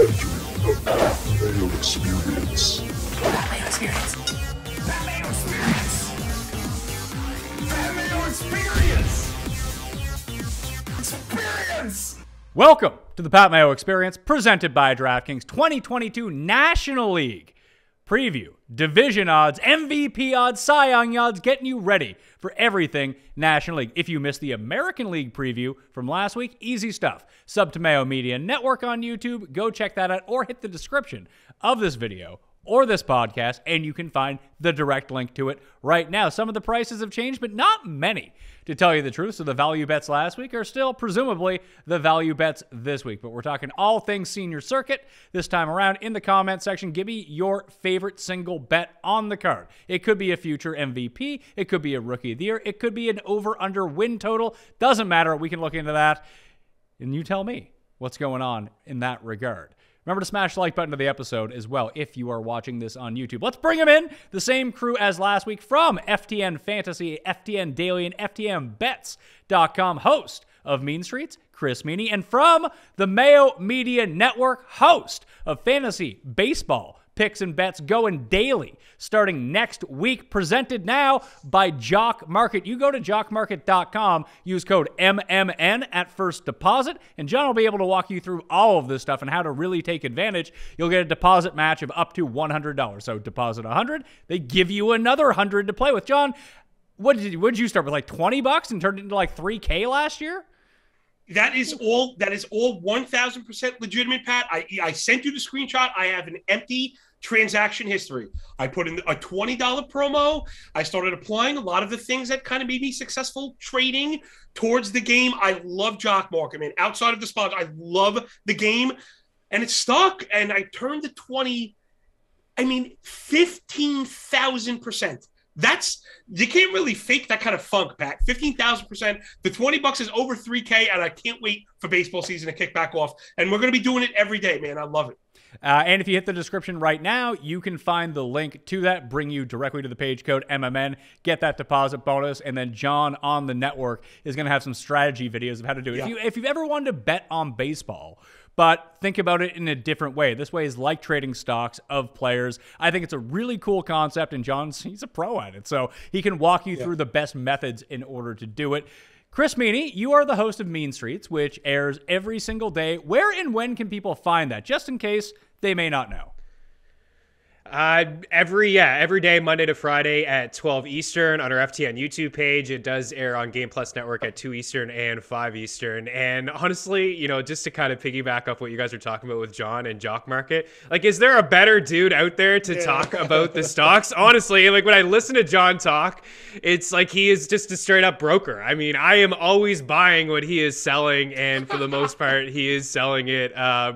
Entering the Mayo Experience. That Mayo Experience. That Mayo Experience. That Mayo Experience. Experience. Welcome to the Pat Mayo Experience, presented by DraftKings 2022 National League preview, division odds, MVP odds, Cy Young odds, getting you ready for everything National League. If you missed the American League preview from last week, easy stuff. Sub to Mayo Media Network on YouTube. Go check that out or hit the description of this video or this podcast, and you can find the direct link to it right now. Some of the prices have changed, but not many, to tell you the truth. So the value bets last week are still presumably the value bets this week. But we're talking all things senior circuit this time around. In the comment section, give me your favorite single bet on the card. It could be a future MVP. It could be a rookie of the year. It could be an over-under win total. Doesn't matter. We can look into that. And you tell me what's going on in that regard. Remember to smash the like button to the episode as well if you are watching this on YouTube. Let's bring them in. The same crew as last week from FTN Fantasy, FTN Daily, and FTNBets.com. Host of Mean Streets, Chris Meaney. And from the Mayo Media Network, host of Fantasy Baseball Picks and Bets, going daily starting next week, presented now by Jock Market. You go to jockmarket.com, use code MMN at first deposit, and John will be able to walk you through all of this stuff and how to really take advantage. You'll get a deposit match of up to $100. So deposit $100, they give you another $100 to play with. John, what did you start with, like $20 and turned it into like $3K last year? That is all 1,000% legitimate, Pat. I sent you the screenshot. I have an empty transaction history. I put in a $20 promo. I started applying a lot of the things that kind of made me successful trading towards the game. I love Jock Market, man. Outside of the sponsor, I love the game. And it stuck. And I turned the 20, 15,000%. You can't really fake that kind of funk, Pat. 15,000%. The $20 is over $3K, and I can't wait for baseball season to kick back off. And we're going to be doing it every day, man. I love it. And if you hit the description right now, you can find the link to that, bring you directly to the page, code MMN, get that deposit bonus, and then John on the network is going to have some strategy videos of how to do it. Yeah. If you've ever wanted to bet on baseball, but think about it in a different way. This way is like trading stocks of players. I think it's a really cool concept, and he's a pro at it, so he can walk you through the best methods in order to do it. Chris Meaney, you are the host of Mean Streets, which airs every single day. Where and when can people find that, just in case they may not know? Every day, Monday to Friday at 12 Eastern on our FTN YouTube page. It does air on Game Plus Network at 2 Eastern and 5 Eastern. And honestly, just to kind of piggyback off what you guys are talking about with John and Jock Market, like, is there a better dude out there to talk about the stocks? Honestly, like, when I listen to John talk, it's like he is just a straight up broker. I mean, I am always buying what he is selling, and for the most part, he is selling it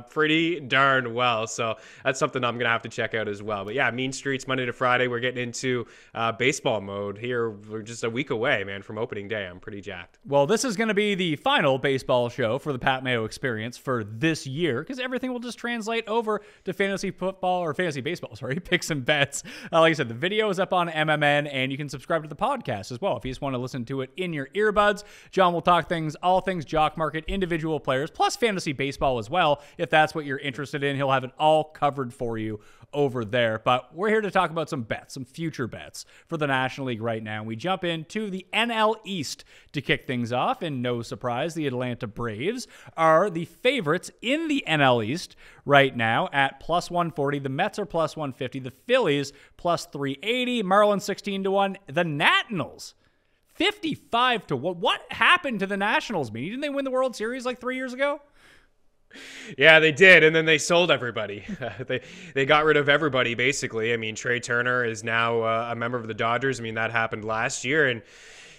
pretty darn well. So that's something I'm going to have to check out as well. But yeah, Mean Streets, Monday to Friday. We're getting into baseball mode here. We're just a week away, man, from opening day. I'm pretty jacked. Well, this is going to be the final baseball show for the Pat Mayo Experience for this year, because everything will just translate over to fantasy football, or fantasy baseball, sorry, picks and bets. Like I said, the video is up on MMN, and you can subscribe to the podcast as well if you just want to listen to it in your earbuds. John will talk all things Jock Market, individual players, plus fantasy baseball as well. If that's what you're interested in, he'll have it all covered for you over there. But we're here to talk about some bets, some future bets for the National League right now. We jump into the NL East to kick things off, and no surprise, the Atlanta Braves are the favorites in the NL East right now at plus 140. The Mets are plus 150. The Phillies plus 380. Marlins 16-1. The Nationals 55-1. What happened to the Nationals, Mean? Didn't they win the World Series like 3 years ago? Yeah, they did, and then they sold everybody. They got rid of everybody, basically. I mean, Trey Turner is now a member of the Dodgers. I mean, that happened last year, and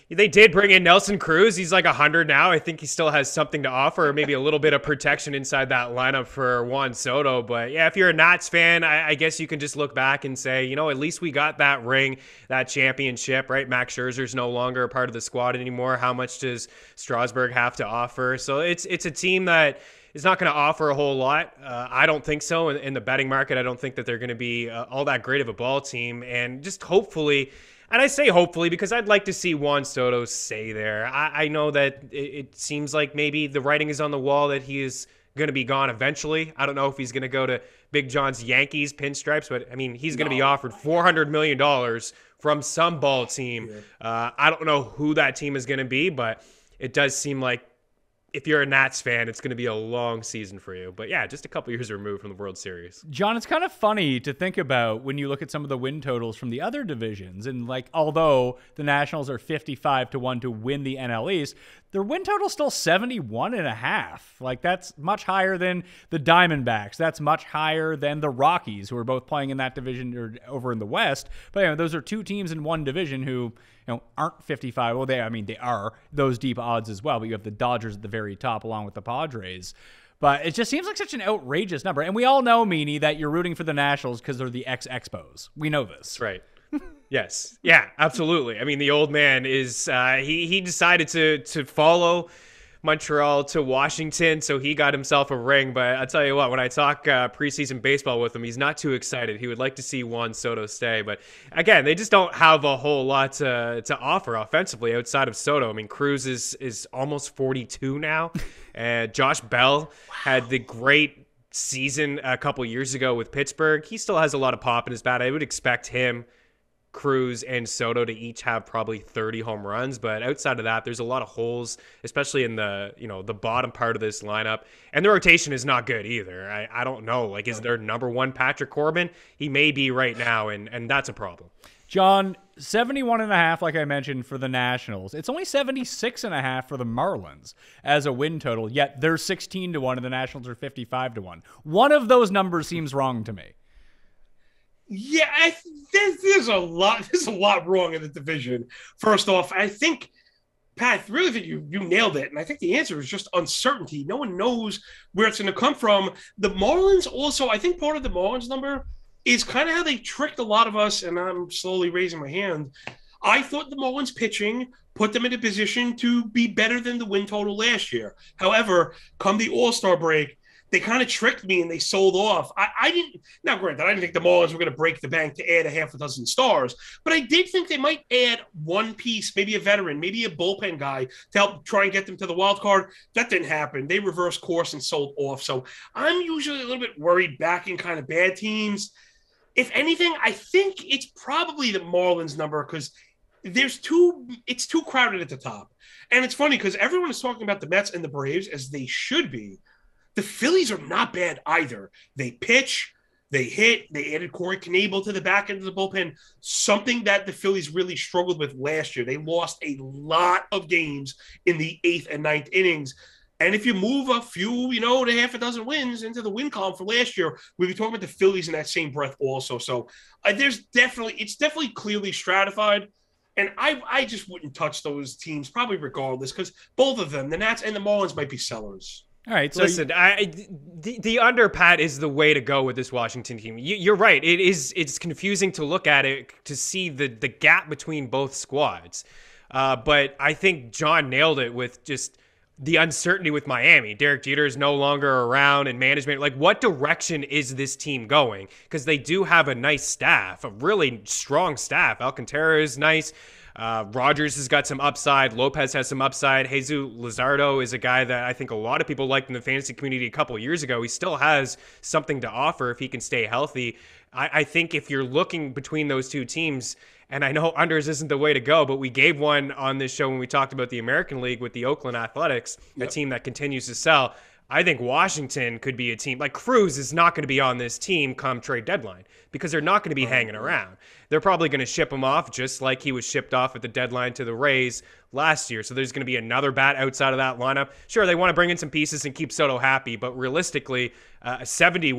they did bring in Nelson Cruz. He's like 100 now. I think he still has something to offer, maybe a little bit of protection inside that lineup for Juan Soto. But yeah, if you're a Nats fan, I guess you can just look back and say, at least we got that ring, that championship, right? Max Scherzer's no longer a part of the squad anymore. How much does Strasburg have to offer? So it's a team that is not going to offer a whole lot. I don't think so. In the betting market, I don't think that they're going to be all that great of a ball team. And just hopefully, and I say hopefully because I'd like to see Juan Soto stay there. I know that it seems like maybe the writing is on the wall that he is going to be gone eventually. I don't know if he's going to go to Big John's Yankees pinstripes, but I mean, he's going to be offered $400 million from some ball team. I don't know who that team is going to be, but it does seem like if you're a Nats fan, it's going to be a long season for you. But yeah, just a couple years removed from the World Series. John, it's kind of funny to think about when you look at some of the win totals from the other divisions. And like, although the Nationals are 55-1 to win the NL East, their win total is still 71.5. Like, that's much higher than the Diamondbacks. That's much higher than the Rockies, who are both playing in that division or over in the West. But those are two teams in one division who aren't 55. Well, they are those deep odds as well. But you have the Dodgers at the very top along with the Padres. But it just seems like such an outrageous number. And we all know, Meaney, that you're rooting for the Nationals because they're the ex-Expos. We know this. That's right. Yes. Yeah, absolutely. I mean, the old man is he decided to follow Montreal to Washington, so he got himself a ring. But I'll tell you what, when I talk preseason baseball with him, he's not too excited. He would like to see Juan Soto stay. But again, they just don't have a whole lot to offer offensively outside of Soto. I mean, Cruz is almost 42 now. And Josh Bell had the great season a couple years ago with Pittsburgh. He still has a lot of pop in his bat. I would expect him, Cruz, and Soto to each have probably 30 home runs, but outside of that, there's a lot of holes, especially in the bottom part of this lineup, and the rotation is not good either. I don't know, like, is there number one Patrick Corbin? He may be right now, and that's a problem. John, 71.5, like I mentioned, for the Nationals. It's only 76.5 for the Marlins as a win total, yet they're 16-1 and the Nationals are 55-1. One of those numbers seems wrong to me. Yeah, there's a lot wrong in the division. First off, I think, Pat, I really think you nailed it. And I think the answer is just uncertainty. No one knows where it's going to come from. The Marlins also, I think part of the Marlins number is kind of how they tricked a lot of us, and I'm slowly raising my hand. I thought the Marlins pitching put them in a position to be better than the win total last year. However, come the All-Star break, they kind of tricked me and they sold off. I didn't, now granted, I didn't think the Marlins were going to break the bank to add a half a dozen stars, but I did think they might add one piece, maybe a veteran, maybe a bullpen guy to help try and get them to the wild card. That didn't happen. They reversed course and sold off. So I'm usually a little bit worried backing kind of bad teams. If anything, I think it's probably the Marlins number because it's too crowded at the top. And it's funny because everyone is talking about the Mets and the Braves as they should be. The Phillies are not bad either. They pitch, they hit, they added Corey Knebel to the back end of the bullpen, something that the Phillies really struggled with last year. They lost a lot of games in the 8th and 9th innings. And if you move a few, to half a dozen wins into the win column for last year, we'll be talking about the Phillies in that same breath also. So it's definitely clearly stratified. And I just wouldn't touch those teams, probably regardless, because both of them, the Nats and the Marlins, might be sellers. All right, so listen, the under, Pat, is the way to go with this Washington team. You're right. It's confusing to look at it to see the gap between both squads. But I think John nailed it with just the uncertainty with Miami. Derek Jeter is no longer around, and management. Like, what direction is this team going? Because they do have a nice staff, a really strong staff. Alcantara is nice. Rogers has got some upside. Lopez has some upside. Jesus Luzardo is a guy that I think a lot of people liked in the fantasy community a couple of years ago. He still has something to offer if he can stay healthy. I think if you're looking between those two teams, and I know unders isn't the way to go, but we gave one on this show when we talked about the American League with the Oakland Athletics, a team that continues to sell. I think Washington could be a team. Like, Cruz is not going to be on this team come trade deadline because they're not going to be hanging around. They're probably going to ship him off just like he was shipped off at the deadline to the Rays last year. So there's going to be another bat outside of that lineup. Sure, they want to bring in some pieces and keep Soto happy, but realistically, 71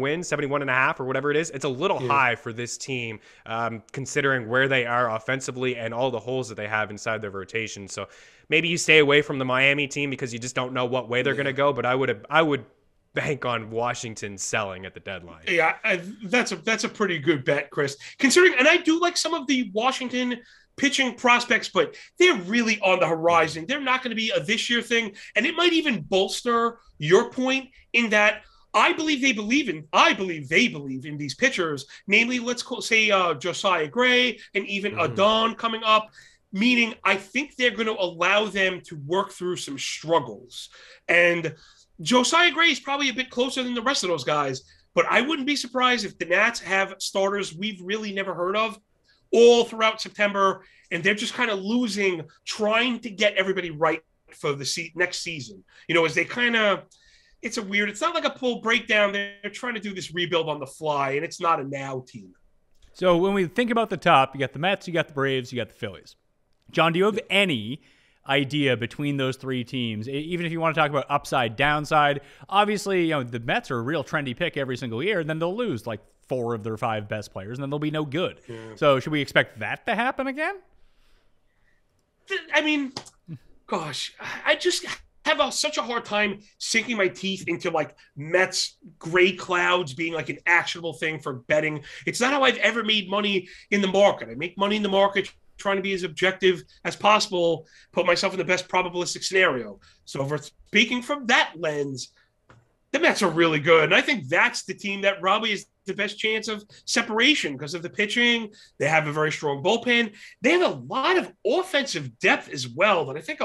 wins, 71.5 or whatever it is, it's a little high for this team considering where they are offensively and all the holes that they have inside their rotation. So maybe you stay away from the Miami team because you just don't know what way they're going to go, but I would bank on Washington selling at the deadline. Yeah, that's a pretty good bet, Chris. Considering, and I do like some of the Washington pitching prospects, but they're really on the horizon. They're not going to be a this year thing, and it might even bolster your point in that I believe they believe in these pitchers. Namely, let's say Josiah Gray and even Adon coming up. Meaning, I think they're going to allow them to work through some struggles. And Josiah Gray is probably a bit closer than the rest of those guys, but I wouldn't be surprised if the Nats have starters we've really never heard of all throughout September, and they're just kind of losing, trying to get everybody right for the next season. As they kind of, it's not like a full breakdown. They're trying to do this rebuild on the fly, and it's not a now team. So when we think about the top, you got the Mets, you got the Braves, you got the Phillies. John, do you have any idea between those three teams, even if you want to talk about upside, downside? Obviously, the Mets are a real trendy pick every single year, and then they'll lose like 4 of their 5 best players, and then they'll be no good. Yeah. So should we expect that to happen again? I mean, gosh, I just have such a hard time sinking my teeth into like Mets gray clouds being like an actionable thing for betting. It's not how I've ever made money in the market. I make money in the market trying to be as objective as possible, put myself in the best probabilistic scenario. So if we're speaking from that lens, the Mets are really good. And I think that's the team that probably is the best chance of separation because of the pitching. They have a very strong bullpen. They have a lot of offensive depth as well that I think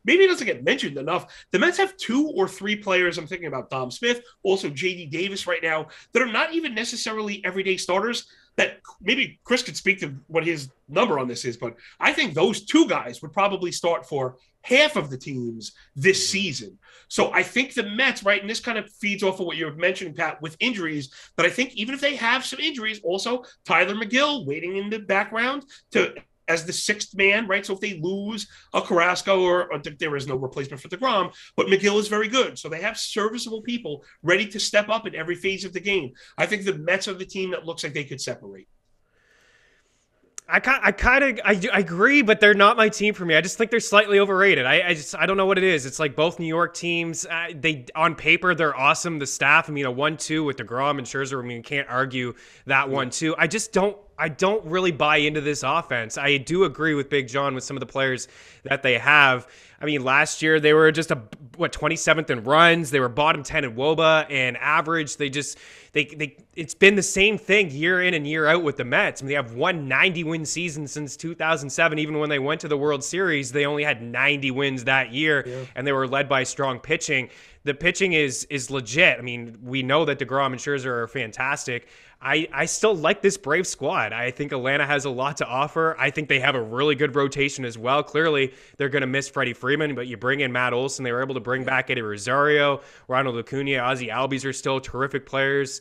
maybe it doesn't get mentioned enough. The Mets have 2 or 3 players. I'm thinking about Dom Smith, also J.D. Davis right now, that are not even necessarily everyday starters. That maybe Chris could speak to what his number on this is, but I think those 2 guys would probably start for half of the teams this season. So I think the Mets, right, and this kind of feeds off of what you were mentioning, Pat, with injuries, but I think even if they have some injuries, also Tyler McGill waiting in the background as the 6th man, right? So if they lose a Carrasco or there is no replacement for DeGrom, but McGill is very good. So they have serviceable people ready to step up in every phase of the game. I think the Mets are the team that looks like they could separate. I agree, but they're not my team for me. I just think they're slightly overrated. I don't know what it is. It's like both New York teams. They on paper they're awesome. The staff, a 1-2 with DeGrom and Scherzer. You can't argue that 1-2. I don't really buy into this offense. I do agree with Big John with some of the players that they have. Last year they were just 27th in runs. They were bottom 10 in WOBA and average. It's been the same thing year in and year out with the Mets. They have won 90-win season since 2007. Even when they went to the World Series, they only had 90 wins that year, and they were led by strong pitching. The pitching is legit. We know that DeGrom and Scherzer are fantastic. I still like this Brave squad. I think Atlanta has a lot to offer. I think they have a really good rotation as well. Clearly, they're going to miss Freddie Freeman, but you bring in Matt Olson. They were able to bring back Eddie Rosario, Ronald Acuna, Ozzie Albies are still terrific players.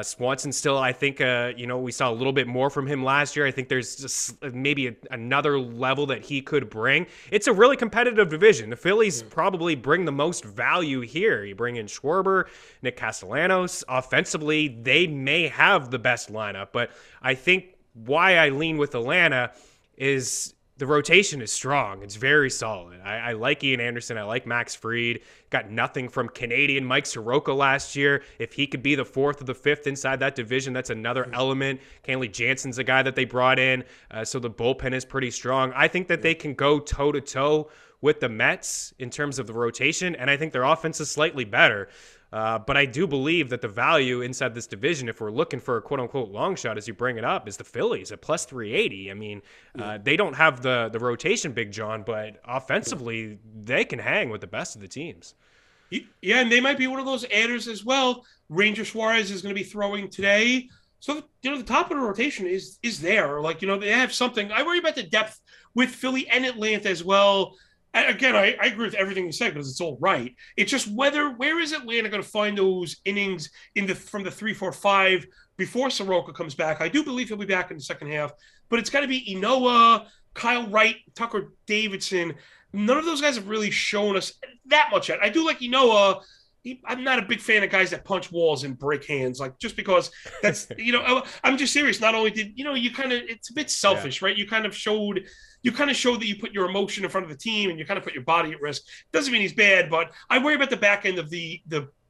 Swanson still, I think, we saw a little bit more from him last year. I think there's just maybe another level that he could bring. It's a really competitive division. The Phillies probably bring the most value here. You bring in Schwarber, Nick Castellanos. Offensively, they may have the best lineup, but I think why I lean with Atlanta is the rotation is strong. It's very solid. I like Ian Anderson. I like Max Fried. Got nothing from Canadian Mike Soroka last year. If he could be the 4th or the 5th inside that division, that's another element. Kenley Jansen's a guy that they brought in, so the bullpen is pretty strong. I think that they can go toe-to-toe with the Mets in terms of the rotation, and I think their offense is slightly better. But I do believe that the value inside this division, if we're looking for a quote-unquote long shot, as you bring it up, is the Phillies at plus 380. They don't have the rotation, Big John, but offensively, they can hang with the best of the teams. Yeah, and they might be one of those adders as well. Ranger Suarez is going to be throwing today. So, the top of the rotation is there. They have something. I worry about the depth with Philly and Atlanta as well. Again, I agree with everything you said because it's all right. It's just where is Atlanta going to find those innings from the 3, 4, 5 before Soroka comes back? I do believe he'll be back in the second half, but it's got to be Inoa, Kyle Wright, Tucker Davidson. None of those guys have really shown us that much yet. I do like Inoa. I'm not a big fan of guys that punch walls and break hands, just because that's, I'm just serious. Not only did, it's a bit selfish, right? You kind of showed that you put your emotion in front of the team and you kind of put your body at risk. Doesn't mean he's bad, but I worry about the back end of the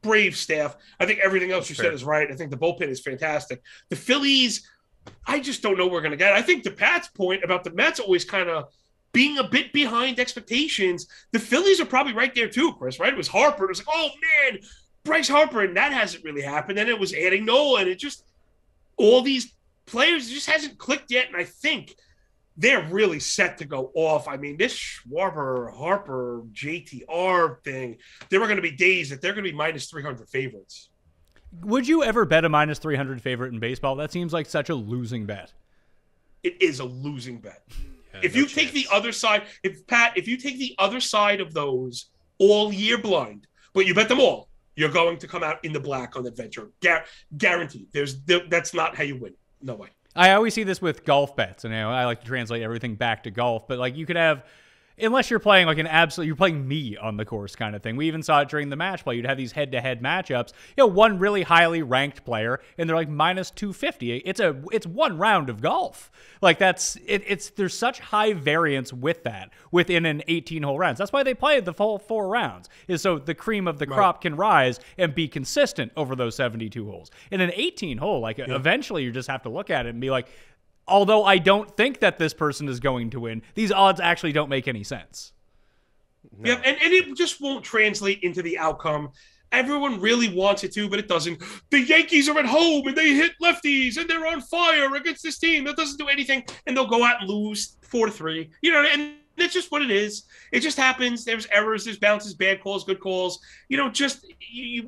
Brave staff. I think everything else you said is right. I think the bullpen is fantastic. The Phillies, I just don't know what we're going to get. I think to Pat's point about the Mets always kind of being a bit behind expectations, the Phillies are probably right there too, Chris, right? It was Harper. It was like, oh, man, Bryce Harper, and that hasn't really happened. Then it was adding Nola, and it just – all these players, it just hasn't clicked yet, and I think they're really set to go off. I mean, this Schwarber, Harper, JTR thing, there are going to be days that they're going to be minus 300 favorites. Would you ever bet a minus 300 favorite in baseball? That seems like such a losing bet. It is a losing bet. Yeah, if no you take chance. the other side, if you take the other side of those all year blind, but you bet them all, you're going to come out in the black on that venture. Guaranteed. That's not how you win. No way. I always see this with golf bets, and I like to translate everything back to golf. But like, you could have, unless you're playing like you're playing me on the course kind of thing. We even saw it during the match play. You'd have these head-to-head matchups. One really highly ranked player, and they're like minus 250. It's one round of golf. Like there's such high variance with that within an 18-hole round. That's why they play the full 4 rounds, is so the cream of the crop can rise and be consistent over those 72 holes. In an 18-hole, eventually you just have to look at it and be like, although I don't think that this person is going to win, these odds actually don't make any sense. No. Yeah, and it just won't translate into the outcome. Everyone really wants it to, but it doesn't. The Yankees are at home, and they hit lefties, and they're on fire against this team that doesn't do anything, and they'll go out and lose 4-3. And that's just what it is. It just happens. There's errors, there's bounces, bad calls, good calls. You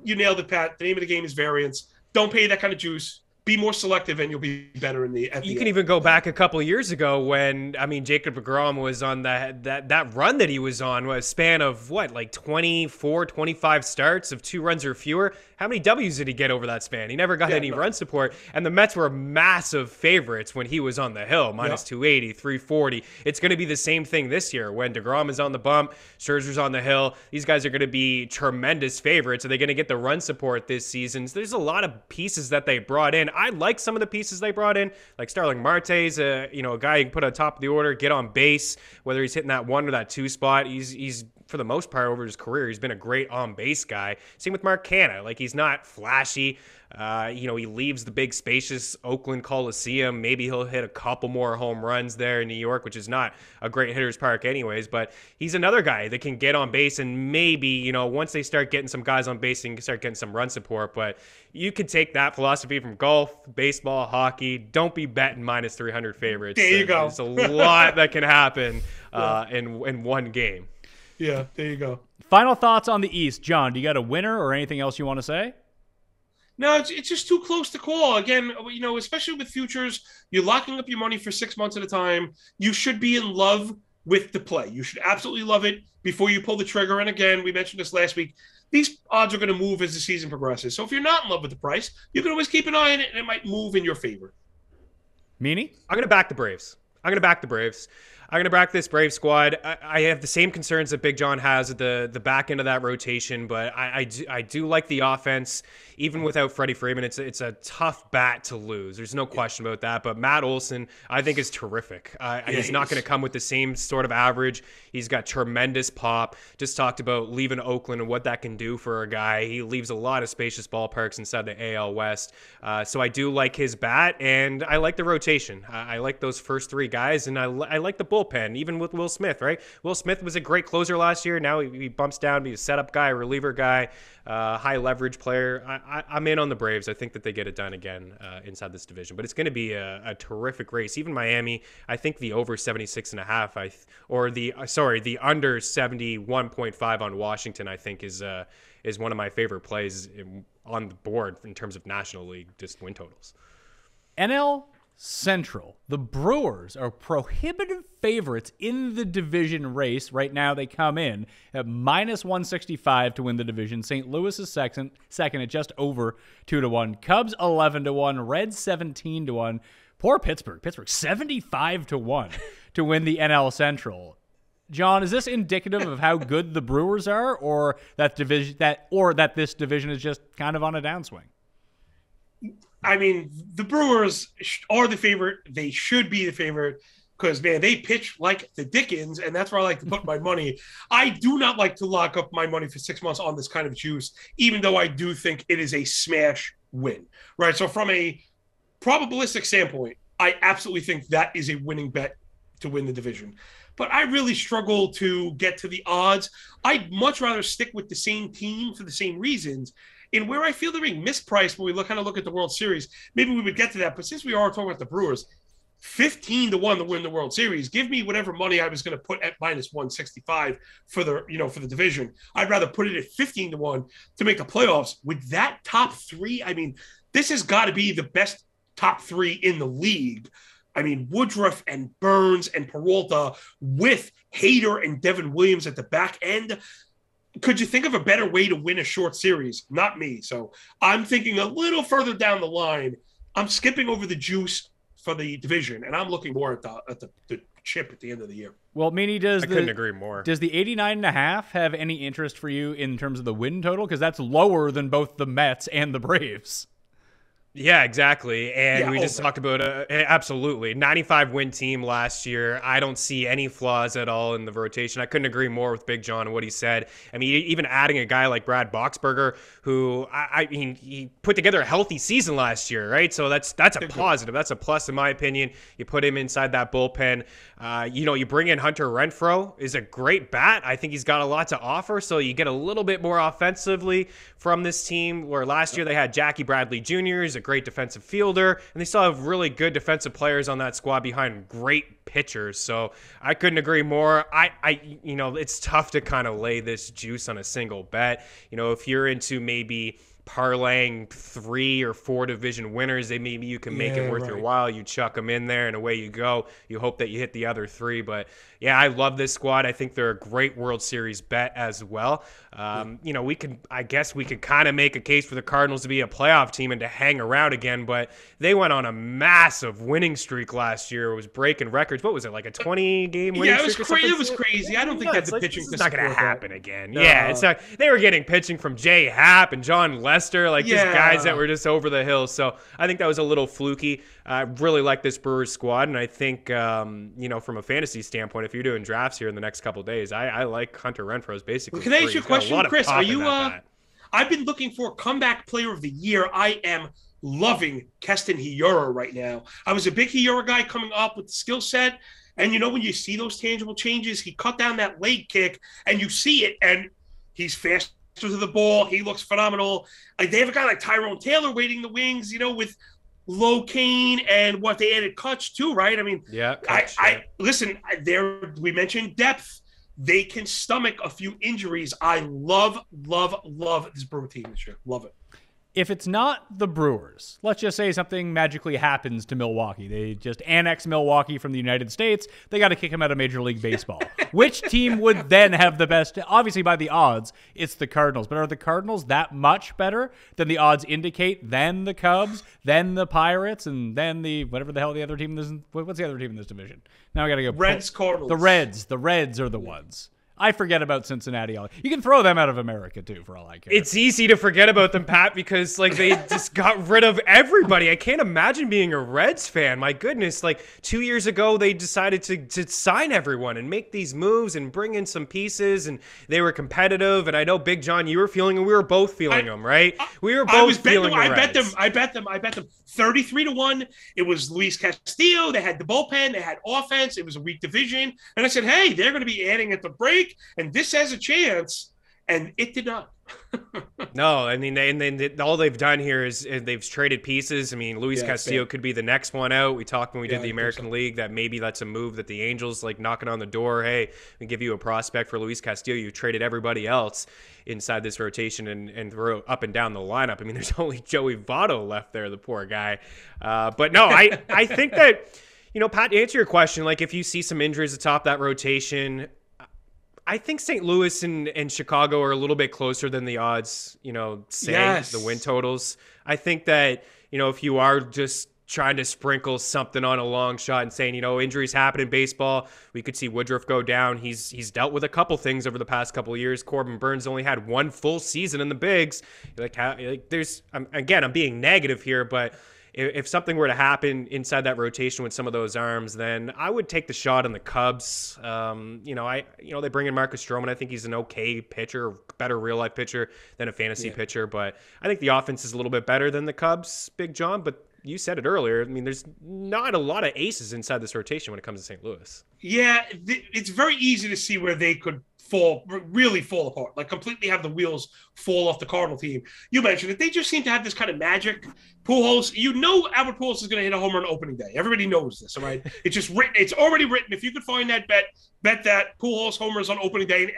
nailed it, Pat. The name of the game is variance. Don't pay that kind of juice. Be more selective, and you'll be better in the. You can even go back a couple of years ago when Jacob deGrom was on that run that he was on, a span of what, like 24, 25 starts of 2 runs or fewer. How many W's did he get over that span? He never got any run support, and the Mets were massive favorites when he was on the hill, minus 280, 340. It's going to be the same thing this year when deGrom is on the bump, Scherzer's on the hill. These guys are going to be tremendous favorites. Are they going to get the run support this season? So there's a lot of pieces that they brought in. I like some of the pieces they brought in, like Starling Marte's a guy you can put on top of the order, get on base, whether he's hitting that 1 or that 2 spot. He's for the most part over his career, he's been a great on-base guy. Same with Mark Canha. Like, he's not flashy. He leaves the big spacious Oakland Coliseum. Maybe he'll hit a couple more home runs there in New York, which is not a great hitter's park anyways, but he's another guy that can get on base, and maybe, once they start getting some guys on base, they can start getting some run support. But you could take that philosophy from golf, baseball, hockey. Don't be betting minus 300 favorites. There you go. There's a lot that can happen in one game. Yeah, there you go. Final thoughts on the East. John, do you got a winner or anything else you want to say? No, it's just too close to call. Again, especially with futures, you're locking up your money for 6 months at a time. You should be in love with the play. You should absolutely love it before you pull the trigger. And again, we mentioned this last week. These odds are going to move as the season progresses. So if you're not in love with the price, you can always keep an eye on it, and it might move in your favor. Meanie? I'm going to back the Braves. I'm going to back this Brave squad. I have the same concerns that Big John has at the back end of that rotation, but I do like the offense. Even without Freddie Freeman, it's a tough bat to lose. There's no question about that. But Matt Olson, I think, is terrific. He's not going to come with the same sort of average. He's got tremendous pop. Just talked about leaving Oakland and what that can do for a guy. He leaves a lot of spacious ballparks inside the AL West. So I do like his bat, and I like the rotation. I like those first 3 guys, and I like the bullpen, even with Will Smith, right? Will Smith was a great closer last year. Now he bumps down to be a setup guy, reliever guy, high leverage player. I'm in on the Braves. I think that they get it done again inside this division, but it's going to be a terrific race. Even Miami, I think the over 76.5, the under 71.5 on Washington, I think is one of my favorite plays on the board in terms of National League just win totals. NL Central. The Brewers are prohibitive favorites in the division race. Right now, they come in at minus 165 to win the division. St. Louis is second at just over 2-1. Cubs 11-1. Reds 17-1. Poor Pittsburgh. Pittsburgh 75-1 to win the NL Central. John, is this indicative of how good the Brewers are, or that this division is just kind of on a downswing? I mean, the Brewers are the favorite. They should be the favorite because, man, they pitch like the Dickens, and that's where I like to put my money. I do not like to lock up my money for 6 months on this kind of juice, even though I do think it is a smash win, right? So from a probabilistic standpoint, I absolutely think that is a winning bet to win the division. But I really struggle to get to the odds. I'd much rather stick with the same team for the same reasons. And where I feel they're being mispriced when we look at the World Series, maybe we would get to that. But since we are talking about the Brewers, 15 to 1 to win the World Series. Give me whatever money I was going to put at minus 165 for the, for the division. I'd rather put it at 15 to 1 to make the playoffs. With that top three, I mean, this has got to be the best top three in the league. I mean, Woodruff and Burns and Peralta with Hader and Devin Williams at the back end. Could you think of a better way to win a short series? Not me. So I'm thinking a little further down the line. I'm skipping over the juice for the division, and I'm looking more at the chip at the end of the year. Well, Meaney, couldn't agree more. Does the 89.5 have any interest for you in terms of the win total? Because that's lower than both the Mets and the Braves. Yeah, exactly. And we just talked about absolutely 95 win team last year. I don't see any flaws at all in the rotation. I couldn't agree more with Big John and what he said. I mean, even adding a guy like Brad Boxberger, who I mean, he put together a healthy season last year, right? So that's a positive. That's a plus in my opinion. You put him inside that bullpen. You bring in Hunter Renfroe, is a great bat. I think he's got a lot to offer. So you get a little bit more offensively from this team, where last year they had Jackie Bradley Jr. He's a great defensive fielder, and they still have really good defensive players on that squad behind great pitchers. So I couldn't agree more. It's tough to kind of lay this juice on a single bet. If you're into maybe parlaying 3 or 4 division winners, maybe you can make it worth your while. You chuck them in there and away you go. You hope that you hit the other 3. But yeah, I love this squad. I think they're a great World Series bet as well. We could kind of make a case for the Cardinals to be a playoff team and to hang around again, but they went on a massive winning streak last year. It was breaking records. What was it, like a 20-game winning streak? It was crazy. I don't think that's the pitching. It's not going to happen again. No. Yeah, it's not. They were getting pitching from Jay Happ and John Lester, just guys that were just over the hill. So I think that was a little fluky. I really like this Brewers squad, and I think, from a fantasy standpoint, if you're doing drafts here in the next couple of days, I like Hunter Renfroe's basically. Can I ask you a question, Chris? Are you? I've been looking for comeback player of the year. I am loving Keston Hiura right now. I was a big Hiura guy coming up with the skill set, and when you see those tangible changes, he cut down that leg kick, and you see it, and he's fast to the ball. He looks phenomenal. They have a guy like Tyrone Taylor waiting the wings, with Low Kane and what they added Kutch too, right? I mean, listen, we mentioned depth. They can stomach a few injuries. I love this Brewer team this year. Love it. If it's not the Brewers, let's just say something magically happens to Milwaukee. They just annex Milwaukee from the United States. They got to kick him out of Major League Baseball. Which team would then have the best? Obviously, by the odds, it's the Cardinals. But are the Cardinals that much better than the odds indicate than the Cubs, then the Pirates, and then the whatever the hell the other team is? What's the other team in this division? Now I got to go. Reds, Cardinals. The Reds. The Reds are the ones. I forget about Cincinnati. You can throw them out of America, too, for all I care. It's easy to forget about them, Pat, because, they just got rid of everybody. I can't imagine being a Reds fan. My goodness. 2 years ago, they decided to sign everyone and make these moves and bring in some pieces, and they were competitive. And I know, Big John, you were feeling them. We were both feeling them, right? We were both feeling them. I bet them 33 to 1. It was Luis Castillo. They had the bullpen. They had offense. It was a weak division. And I said, hey, they're going to be adding at the break. And this has a chance, and it did not. No, I mean, all they've done here is they've traded pieces. I mean, Luis Castillo could be the next one out. We talked when we did the American League that maybe that's a move that the Angels knocking on the door. Hey, we give you a prospect for Luis Castillo. You traded everybody else inside this rotation and throw up and down the lineup. I mean, there's only Joey Votto left there, the poor guy. But no, I think that, Pat, to answer your question, if you see some injuries atop that rotation, I think St. Louis and Chicago are a little bit closer than the odds, say the win totals. I think that, if you are just trying to sprinkle something on a long shot and saying, injuries happen in baseball, we could see Woodruff go down. He's dealt with a couple things over the past couple of years. Corbin Burns only had 1 full season in the bigs. I'm being negative here, but if something were to happen inside that rotation with some of those arms, then I would take the shot on the Cubs. They bring in Marcus Stroman. I think he's an okay pitcher, better real life pitcher than a fantasy pitcher. But I think the offense is a little bit better than the Cubs, Big John. But you said it earlier. I mean, there's not a lot of aces inside this rotation when it comes to St. Louis. Yeah, it's very easy to see where they could really fall apart, like completely have the wheels fall off the Cardinal team. You mentioned it. They just seem to have this kind of magic. Pujols, Albert Pujols is going to hit a home run opening day. Everybody knows this, all right? It's just written. It's already written. If you could find that bet that Pujols homers on opening day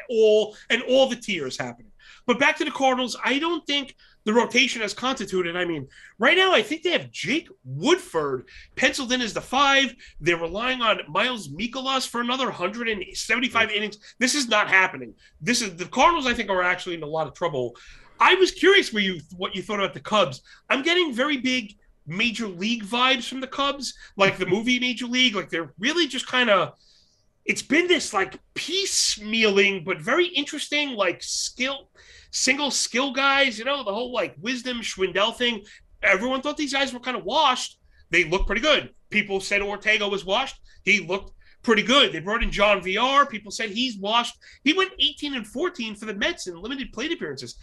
and all the tiers happening. But back to the Cardinals, I don't think the rotation has constituted. I mean, right now, I think they have Jake Woodford penciled in as the 5. They're relying on Miles Mikolas for another 175 innings. This is not happening. The Cardinals, I think, are actually in a lot of trouble. I was curious what you thought about the Cubs. I'm getting very big Major League vibes from the Cubs, like the movie Major League. Like they're really just kind of. It's been this like piecemealing, but very interesting, like single skill guys, the whole like Wisdom Schwindel thing. Everyone thought these guys were kind of washed. They looked pretty good. People said Ortega was washed. He looked pretty good. They brought in John VR. People said he's washed. He went 18-14 for the Mets in limited plate appearances.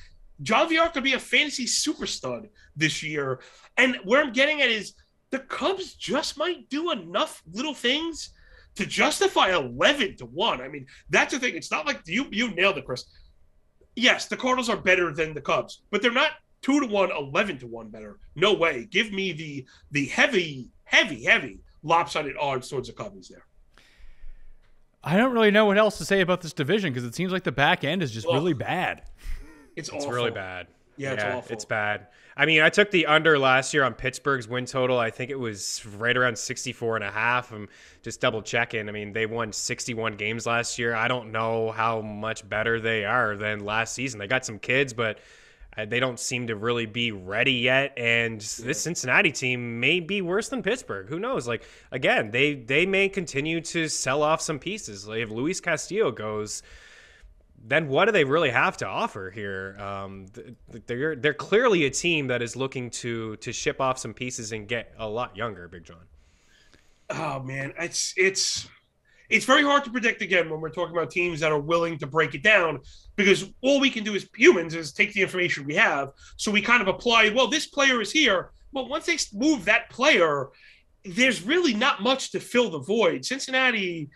John VR could be a fantasy super stud this year. And where I'm getting at is the Cubs just might do enough little things to justify 11-1. I mean, that's the thing. It's not like you nailed it, Chris. Yes, the Cardinals are better than the Cubs, but they're not 2-1, 11-1 better. No way. Give me the heavy lopsided odds towards the Cubbies there. I don't really know what else to say about this division because it seems like the back end is just really bad. It's awful. Really bad. Yeah, it's awful. It's bad. I mean, I took the under last year on Pittsburgh's win total. I think it was right around 64.5. I'm just double checking. I mean, they won 61 games last year. I don't know how much better they are than last season. They got some kids, but they don't seem to really be ready yet. And this Cincinnati team may be worse than Pittsburgh. Who knows? Like, again, they may continue to sell off some pieces. Like if Luis Castillo goes, then what do they really have to offer here? They're clearly a team that is looking to ship off some pieces and get a lot younger, Big John. Oh man, it's very hard to predict again when we're talking about teams that are willing to break it down, because all we can do as humans is take the information we have. So we kind of apply, well, this player is here. Well, once they move that player, there's really not much to fill the void. Cincinnati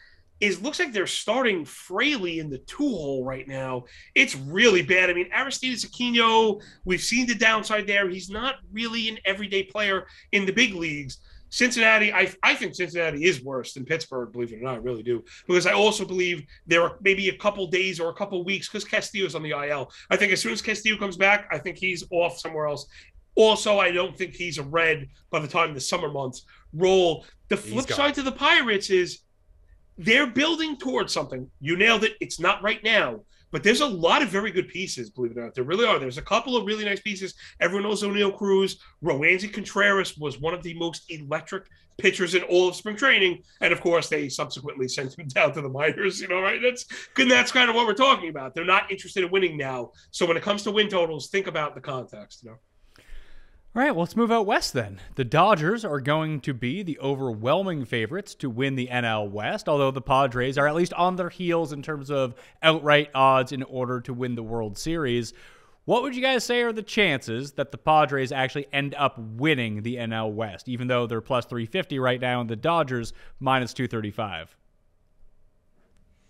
looks like they're starting Fraley in the 2-hole right now. It's really bad. I mean, Aristides Aquino, we've seen the downside there. He's not really an everyday player in the big leagues. Cincinnati, I think Cincinnati is worse than Pittsburgh, believe it or not. I really do. Because I also believe there are maybe a couple days or a couple weeks, because Castillo's on the IL. I think as soon as Castillo comes back, I think he's off somewhere else. Also, I don't think he's a Red by the time the summer months roll. The flip side to the Pirates is they're building towards something. You nailed it. It's not right now. But there's a lot of very good pieces, believe it or not. There really are. There's a couple of really nice pieces. Everyone knows O'Neill Cruz. Roansy Contreras was one of the most electric pitchers in all of spring training. And, of course, they subsequently sent him down to the minors, right? That's kind of what we're talking about. They're not interested in winning now. So when it comes to win totals, think about the context, All right, well, let's move out west then. The Dodgers are going to be the overwhelming favorites to win the NL West, although the Padres are at least on their heels in terms of outright odds in order to win the World Series. What would you guys say are the chances that the Padres actually end up winning the NL West, even though they're plus 350 right now and the Dodgers minus 235?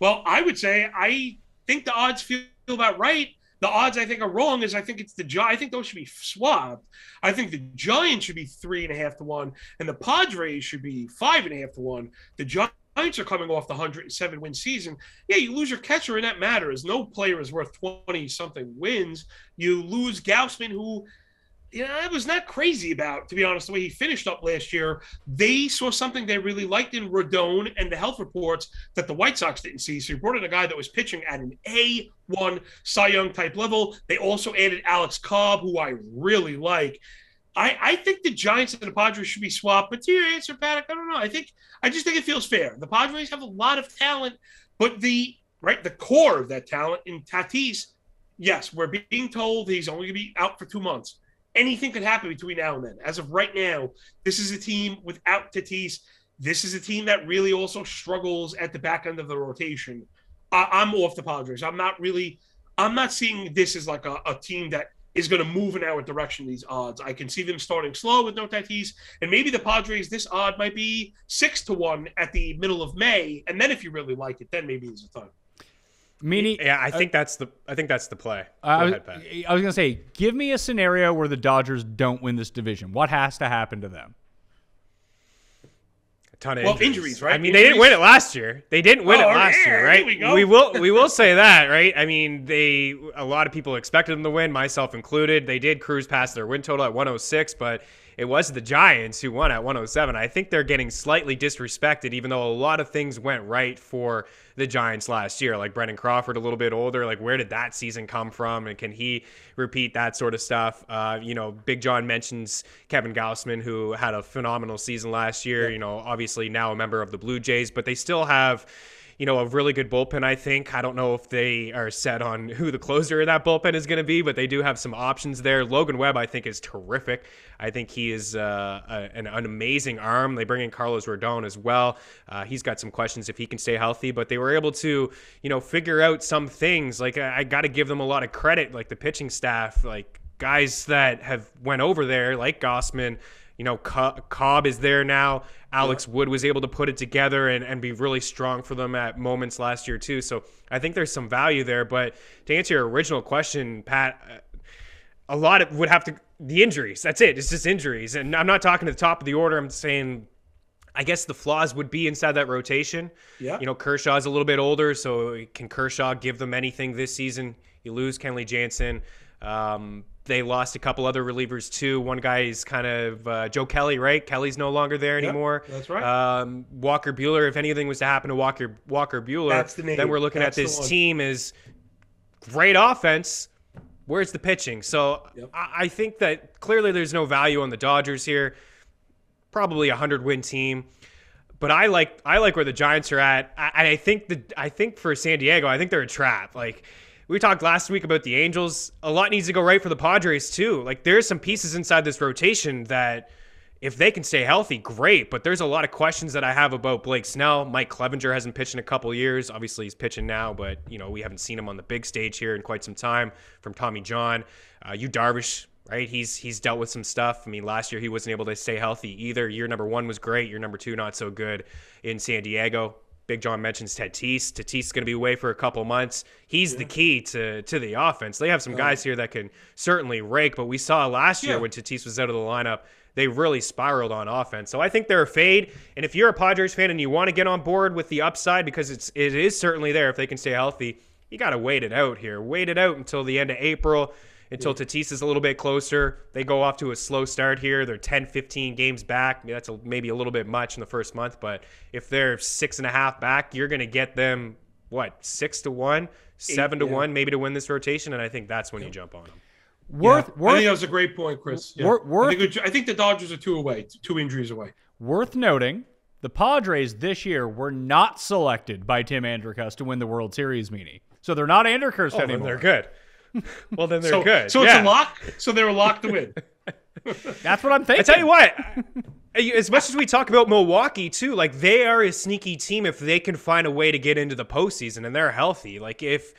Well, I would say I think the odds feel about right. The odds I think are wrong is I think it's I think those should be swapped. I think the Giants should be 3.5-1 and the Padres should be 5.5-1. The Giants are coming off the 107-win season. Yeah, you lose your catcher and that matters. No player is worth 20-something wins. You lose Gaussman, who I was not crazy about, to be honest, the way he finished up last year. They saw something they really liked in Rodon and the health reports that the White Sox didn't see. So you brought in a guy that was pitching at an A1 Cy Young type level. They also added Alex Cobb, who I really like. I think the Giants and the Padres should be swapped. But to your answer, Pat, I don't know. I just think it feels fair. The Padres have a lot of talent, but the core of that talent in Tatis, yes, we're being told he's only going to be out for 2 months. Anything could happen between now and then. As of right now, this is a team without Tatis. This is a team that really also struggles at the back end of the rotation. I'm off the Padres. I'm not seeing this as like a team that is going to move in our direction, these odds. I can see them starting slow with no Tatis, and maybe the Padres, this odd might be 6-1 at the middle of May, and then if you really like it, then maybe there's a time. Meaney, yeah, I think that's the play. I was gonna say, give me a scenario where the Dodgers don't win this division. What has to happen to them? A ton of injuries, right? I mean, they didn't win it last year. They didn't win it last year, right? We will say that, right? I mean, a lot of people expected them to win, myself included. They did cruise past their win total at 106, but it was the Giants who won at 107. I think they're getting slightly disrespected, even though a lot of things went right for the Giants last year. Like Brendan Crawford, a little bit older. Like, where did that season come from? And can he repeat that sort of stuff? Big John mentions Kevin Gausman, who had a phenomenal season last year. You know, obviously now a member of the Blue Jays, but they still have a really good bullpen, I think. I don't know if they are set on who the closer of that bullpen is going to be, but they do have some options there. Logan Webb, I think, is terrific. I think he is an amazing arm. They bring in Carlos Rodon as well. He's got some questions if he can stay healthy, but they were able to, figure out some things. Like, I got to give them a lot of credit, like the pitching staff, like guys that have went over there, like Gausman. Cobb is there now. Alex Wood was able to put it together and be really strong for them at moments last year too. So I think there's some value there. But to answer your original question, Pat, a lot of would have to the injuries. That's it. It's just injuries. And I'm not talking to the top of the order. I'm saying I guess the flaws would be inside that rotation. Yeah. Kershaw's a little bit older, so can Kershaw give them anything this season? You lose Kenley Jansen. They lost a couple other relievers too. One guy is kind of Joe Kelly, right? Kelly's no longer there anymore. That's right. Walker Buehler. If anything was to happen to Walker Buehler, that's the name. Then we're looking at this team as great offense. Where's the pitching? So I think that clearly there's no value on the Dodgers here. Probably a 100-win team. But I like where the Giants are at. I think for San Diego, I think they're a trap. Like, we talked last week about the Angels. A lot needs to go right for the Padres too. Like, there's some pieces inside this rotation that if they can stay healthy, great. But there's a lot of questions that I have about Blake Snell. Mike Clevenger hasn't pitched in a couple years. Obviously, he's pitching now, but we haven't seen him on the big stage here in quite some time from Tommy John. Yu Darvish, right? He's dealt with some stuff. I mean, last year he wasn't able to stay healthy either. Year number 1 was great. Year number 2, not so good in San Diego. Big John mentions Tatis. Tatis is going to be away for a couple months. He's the key to the offense. They have some guys here that can certainly rake, but we saw last year when Tatis was out of the lineup, they really spiraled on offense. So I think they're a fade. And if you're a Padres fan and you want to get on board with the upside, because it is certainly there if they can stay healthy, you got to wait it out here. Wait it out until the end of April, until Tatis is a little bit closer. They go off to a slow start here. They're 10, 15 games back. That's maybe a little bit much in the first month, but if they're 6.5 back, you're going to get them, 6-1, 7-1, maybe to win this rotation, and I think that's when you jump on them. I think that was a great point, Chris. I think the Dodgers are 2 injuries away. Worth noting, the Padres this year were not selected by Tim Anderkus to win the World Series, Meaney. So they're not Anderkus anymore. Then they're good. Well, then they're good. So it's a lock? So they're a lock to win. That's what I'm thinking. I tell you what, as much as we talk about Milwaukee too, like, they are a sneaky team if they can find a way to get into the postseason and they're healthy. Like, if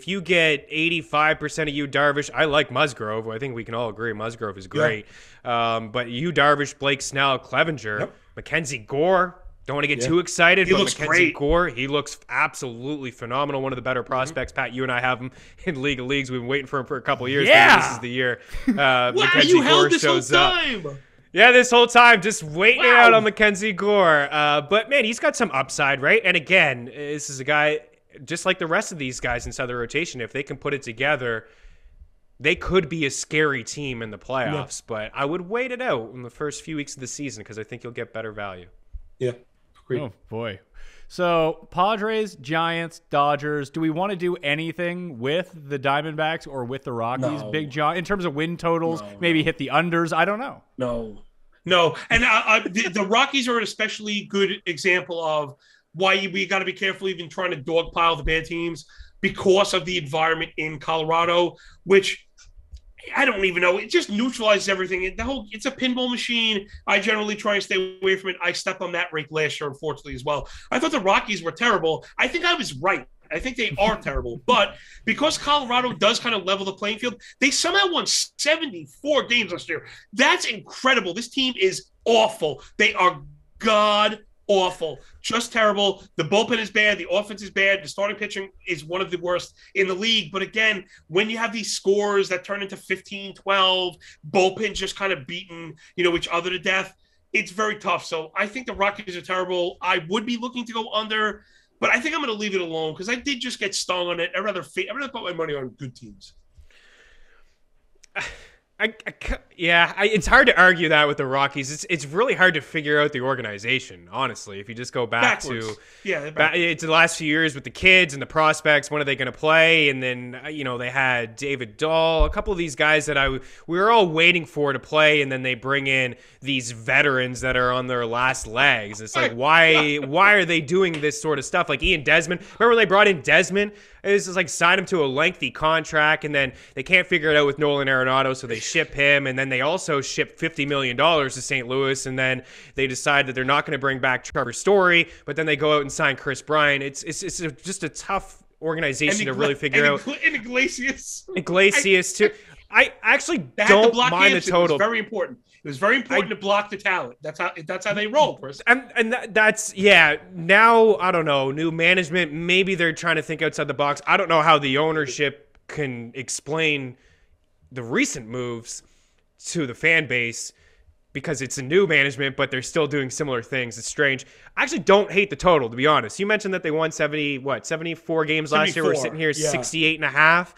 you get 85% of Yu Darvish, I like Musgrove. I think we can all agree Musgrove is great. But Yu Darvish, Blake Snell, Clevenger, Mackenzie Gore. Don't want to get too excited, but Mackenzie Gore, he looks absolutely phenomenal. One of the better prospects. Pat, you and I have him in League of Leagues. We've been waiting for him for a couple of years. Yeah. This is the year. Mackenzie you held Gore this shows whole time. Up. Yeah, this whole time, just waiting it out on Mackenzie Gore. But, man, he's got some upside, right? And, again, this is a guy, just like the rest of these guys inside the rotation, if they can put it together, they could be a scary team in the playoffs. But I would wait it out in the first few weeks of the season because I think you'll get better value. Yeah. Great. Oh, boy. So, Padres, Giants, Dodgers, do we want to do anything with the Diamondbacks or with the Rockies? No. Big John, in terms of win totals, maybe hit the unders? I don't know. No. And the Rockies are an especially good example of why we got to be careful even trying to dogpile the bad teams because of the environment in Colorado, which I don't even know. It just neutralizes everything. It's a pinball machine. I generally try and stay away from it. I stepped on that rake last year, unfortunately, as well. I thought the Rockies were terrible. I think I was right. I think they are terrible. But because Colorado does kind of level the playing field, they somehow won 74 games last year. That's incredible. This team is awful. They are god awful, just terrible. The bullpen is bad. The offense is bad. The starting pitching is one of the worst in the league. But again, when you have these scores that turn into 15-12, bullpen just kind of beating, each other to death, it's very tough. So I think the Rockies are terrible. I would be looking to go under, but I think I'm going to leave it alone because I did just get stung on it. I'd rather put my money on good teams. It's hard to argue that with the Rockies. It's really hard to figure out the organization, honestly. If you just go back to it's the last few years with the kids and the prospects, when are they going to play? And then they had David Dahl, a couple of these guys that we were all waiting for to play, and then they bring in these veterans that are on their last legs. It's like why are they doing this sort of stuff? Like Ian Desmond. Remember when they brought in Desmond? It's just like sign him to a lengthy contract, and then they can't figure it out with Nolan Arenado, so they ship him, and then they also ship $50 million to St. Louis, and then they decide that they're not going to bring back Trevor Story, but then they go out and sign Chris Bryant. It's just a tough organization to really figure out. And Iglesias too. I actually don't mind the total. It was very important. It was very important to block the talent. That's how they roll, Chris. That's now I don't know, new management. Maybe they're trying to think outside the box. I don't know how the ownership can explain the recent moves to the fan base because it's a new management, but they're still doing similar things. It's strange. I actually don't hate the total, to be honest. You mentioned that they won 74 games last year. We're sitting here 68.5.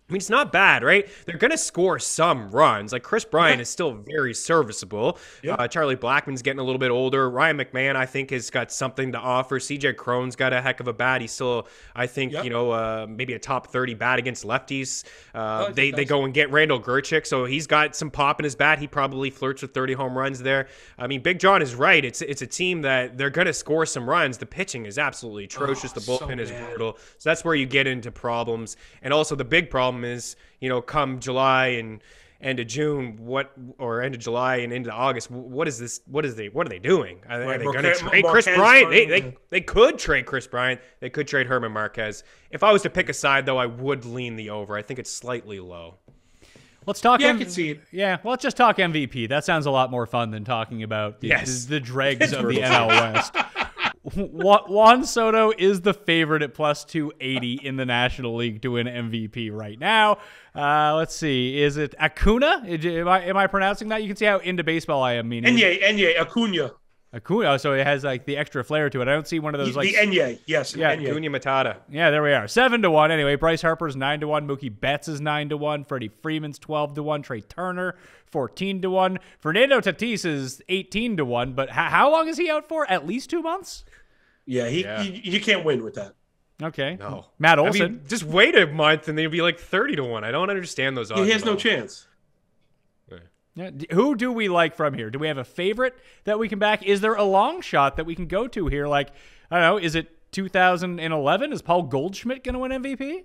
I mean, it's not bad, right? They're going to score some runs. Like, Chris Bryant is still very serviceable. Yep. Charlie Blackmon's getting a little bit older. Ryan McMahon, I think, has got something to offer. CJ Cron's got a heck of a bat. He's still, I think, maybe a top 30 bat against lefties. They go and get Randall Grichuk, so he's got some pop in his bat. He probably flirts with 30 home runs there. I mean, Big John is right. It's a team that they're going to score some runs. The pitching is absolutely atrocious. The bullpen is brutal. So that's where you get into problems. And also the big problem is, come July and end of June, end of July and into August, what is this? What are they doing? Are they going to trade Chris Bryant? They could trade Chris Bryant. They could trade Herman Marquez. If I was to pick a side, though, I would lean the over. I think it's slightly low. Let's talk. I can see it. Yeah, let's just talk MVP. That sounds a lot more fun than talking about the dregs of the NL West. Juan Soto is the favorite at plus 280 in the National League to win MVP right now. Let's see. Is it Acuna? Am I pronouncing that? You can see how into baseball I am. Enye, Acuna. Acuna, so it has like the extra flair to it. I don't see one of those the Enye, yes. Yeah, Enye. Acuna Matata. Yeah, there we are. 7-1. Anyway, Bryce Harper's 9-1. Mookie Betts is 9-1. Freddie Freeman's 12-1. Trey Turner 14-1. Fernando Tatis is 18-1. But how long is he out for? At least 2 months. Yeah, you can't win with that. Okay. No. Matt Olson. I mean, just wait a month and they'd be like 30-1. I don't understand those odds. He has no chance. Yeah. Who do we like from here? Do we have a favorite that we can back? Is there a long shot that we can go to here? Like, I don't know, is it 2011? Is Paul Goldschmidt going to win MVP?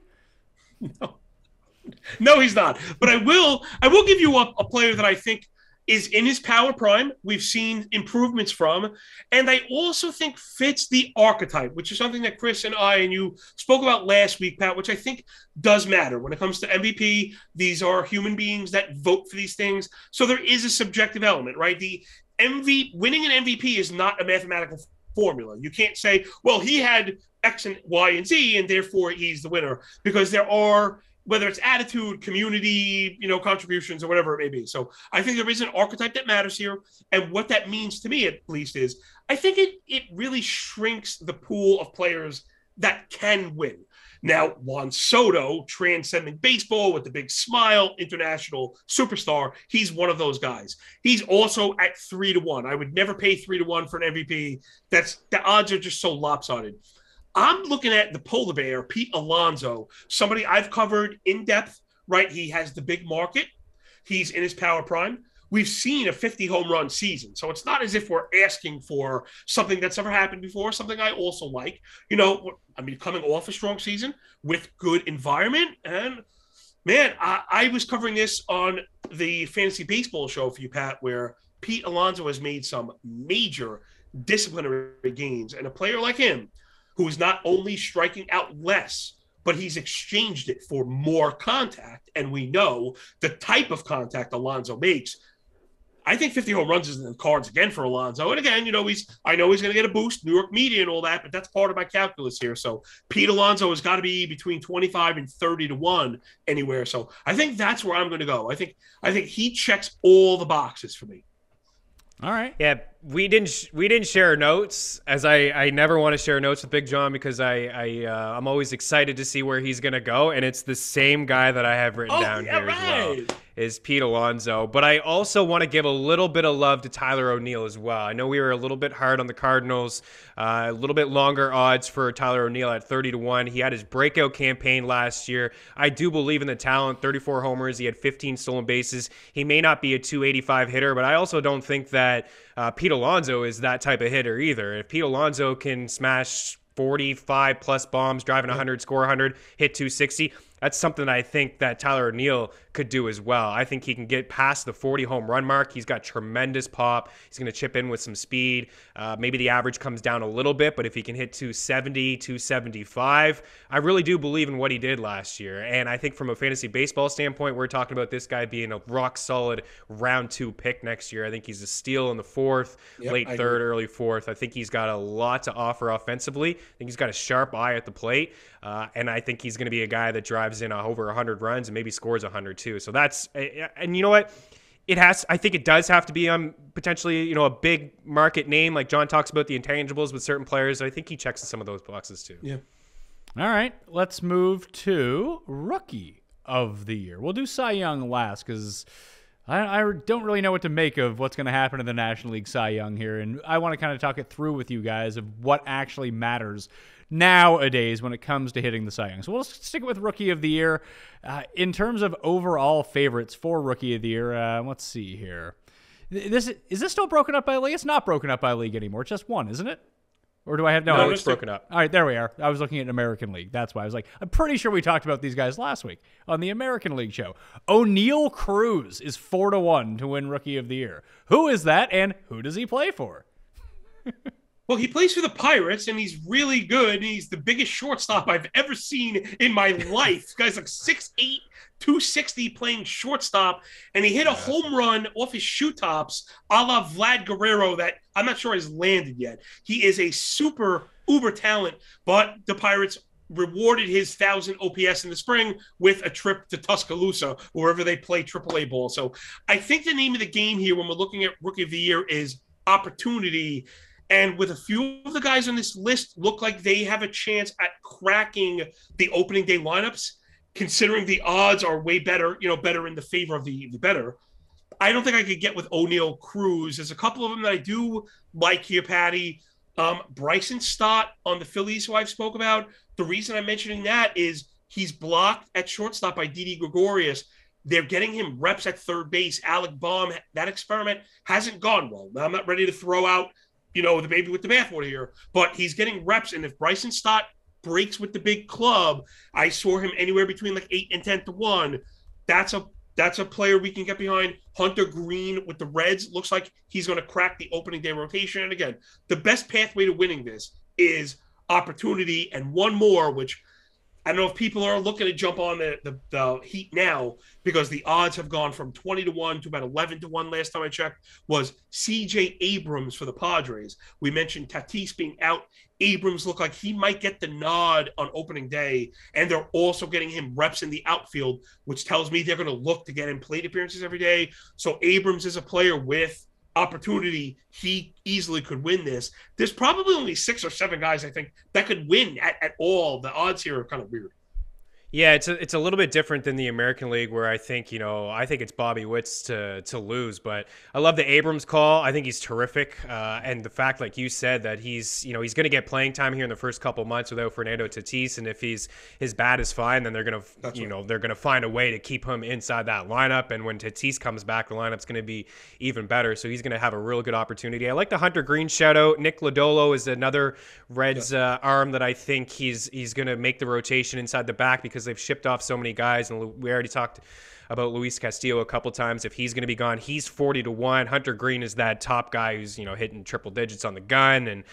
No, he's not. But I will give you a player that I think is in his power prime. We've seen improvements from, and I also think fits the archetype, which is something that Chris and I and you spoke about last week, Pat, which I think does matter when it comes to MVP. These are human beings that vote for these things. So there is a subjective element, right? Winning an MVP is not a mathematical formula. You can't say, well, he had X and Y and Z, and therefore he's the winner, because there are, whether it's attitude, community, contributions, or whatever it may be. So I think there is an archetype that matters here. And what that means to me, at least, is I think it really shrinks the pool of players that can win. Now, Juan Soto, transcending baseball with the big smile, international superstar, he's one of those guys. He's also at 3-1. I would never pay 3-1 for an MVP. The odds are just so lopsided. I'm looking at the polar bear, Pete Alonso, somebody I've covered in depth, right? He has the big market. He's in his power prime. We've seen a 50 home run season. So it's not as if we're asking for something that's never happened before, something I also like. Coming off a strong season with good environment. And, man, I was covering this on the Fantasy Baseball show for you, Pat, where Pete Alonso has made some major disciplinary gains. And a player like him, who is not only striking out less, but he's exchanged it for more contact. And we know the type of contact Alonso makes. I think 50 home runs is in the cards again for Alonso. And again, I know he's going to get a boost, New York media and all that, but that's part of my calculus here. So Pete Alonso has got to be between 25 and 30 to 1 anywhere. So I think that's where I'm going to go. I think he checks all the boxes for me. All right. Yeah, we didn't share notes, as I never want to share notes with Big John because I'm always excited to see where he's going to go, and it's the same guy that I have written down here as well. Is Pete Alonso. But I also want to give a little bit of love to Tyler O'Neill as well. I know we were a little bit hard on the Cardinals, a little bit longer odds for Tyler O'Neill at 30 to 1. He had his breakout campaign last year. I do believe in the talent, 34 homers. He had 15 stolen bases. He may not be a 285 hitter, but I also don't think that Pete Alonso is that type of hitter either. If Pete Alonso can smash 45 plus bombs, driving 100, score 100, hit 260, that's something I think that Tyler O'Neill could do as well. I think he can get past the 40 home run mark. He's got tremendous pop. He's going to chip in with some speed. Maybe the average comes down a little bit, but if he can hit 270, 275, I really do believe in what he did last year. And I think from a fantasy baseball standpoint, we're talking about this guy being a rock solid round 2 pick next year. I think he's a steal in the 4th, late 3rd, early 4th. I think he's got a lot to offer offensively. I think he's got a sharp eye at the plate. And I think he's going to be a guy that drives in over 100 runs and maybe scores 100 too. So that's, and you know what? I think it does have to be on potentially, a big market name. Like John talks about the intangibles with certain players. I think he checks some of those boxes too. Yeah. All right. Let's move to Rookie of the Year. We'll do Cy Young last because I don't really know what to make of what's going to happen in the National League Cy Young here. And I want to kind of talk it through with you guys of what actually matters nowadays when it comes to hitting the Cy Young. So we'll stick with Rookie of the Year. In terms of overall favorites for Rookie of the Year, let's see here. Is this still broken up by league? It's not broken up by league anymore. It's just one, isn't it? Or do I have no? It's broken up. All right, there we are. I was looking at American League. That's why I was like, I'm pretty sure we talked about these guys last week on the American League show. O'Neill Cruz is 4 to 1 to win Rookie of the Year. Who is that, and who does he play for? Well, he plays for the Pirates, and he's really good. He's the biggest shortstop I've ever seen in my life. This guy's like 6'8", 260 playing shortstop, and he hit a home run off his shoe tops a la Vlad Guerrero that I'm not sure has landed yet. He is a super uber talent, but the Pirates rewarded his 1,000 OPS in the spring with a trip to Tuscaloosa, wherever they play AAA ball. So I think the name of the game here when we're looking at Rookie of the Year is opportunity. And with a few of the guys on this list look like they have a chance at cracking the opening day lineups, considering the odds are way better, better in the favor of the better. I don't think I could get with O'Neill Cruz. There's a couple of them that I do like here, Patty. Bryson Stott on the Phillies, who I've spoke about. The reason I'm mentioning that is he's blocked at shortstop by Didi Gregorius. They're getting him reps at third base. Alec Baum, that experiment hasn't gone well. Now, I'm not ready to throw out the baby with the bathwater here, but he's getting reps. And if Bryson Stott breaks with the big club, I saw him anywhere between like 8 and 10 to 1. That's a player we can get behind. Hunter Green with the Reds looks like he's going to crack the opening day rotation. And again, the best pathway to winning this is opportunity. And one more, which I don't know if people are looking to jump on the Heat now, because the odds have gone from 20 to 1 to about 11 to 1 last time I checked, was CJ Abrams for the Padres. We mentioned Tatis being out. Abrams looked like he might get the nod on opening day, and they're also getting him reps in the outfield, which tells me they're going to look to get him plate appearances every day. So Abrams is a player with opportunity. He easily could win this. There's probably only 6 or 7 guys I think that could win at all. The odds here are kind of weird. Yeah, it's a little bit different than the American League, where I think it's Bobby Witt's to lose, but I love the Abrams call. I think he's terrific, and the fact, like you said, that he's going to get playing time here in the first couple months without Fernando Tatis, and if his bat is fine, then they're going to they're going to find a way to keep him inside that lineup, and when Tatis comes back, the lineup's going to be even better. So he's going to have a real good opportunity. I like the Hunter Green shout out. Nick Lodolo is another Reds arm that I think he's going to make the rotation inside the back because because they've shipped off so many guys, and we already talked about Luis Castillo a couple times. If he's going to be gone, he's 40-1. Hunter Green is that top guy who's, hitting triple digits on the gun and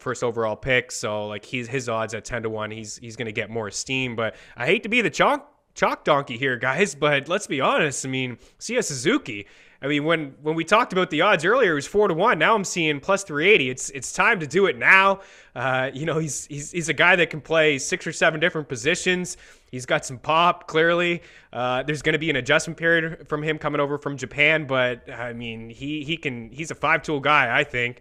first overall pick. So like his odds at 10-1, he's going to get more steam. But I hate to be the chalk donkey here, guys, but let's be honest. I mean, Seiya Suzuki. I mean, when we talked about the odds earlier, it was 4-1. Now I'm seeing plus 380. It's time to do it now. He's a guy that can play 6 or 7 different positions. He's got some pop, clearly. There's going to be an adjustment period from him coming over from Japan, but I mean, he's a 5-tool guy, I think.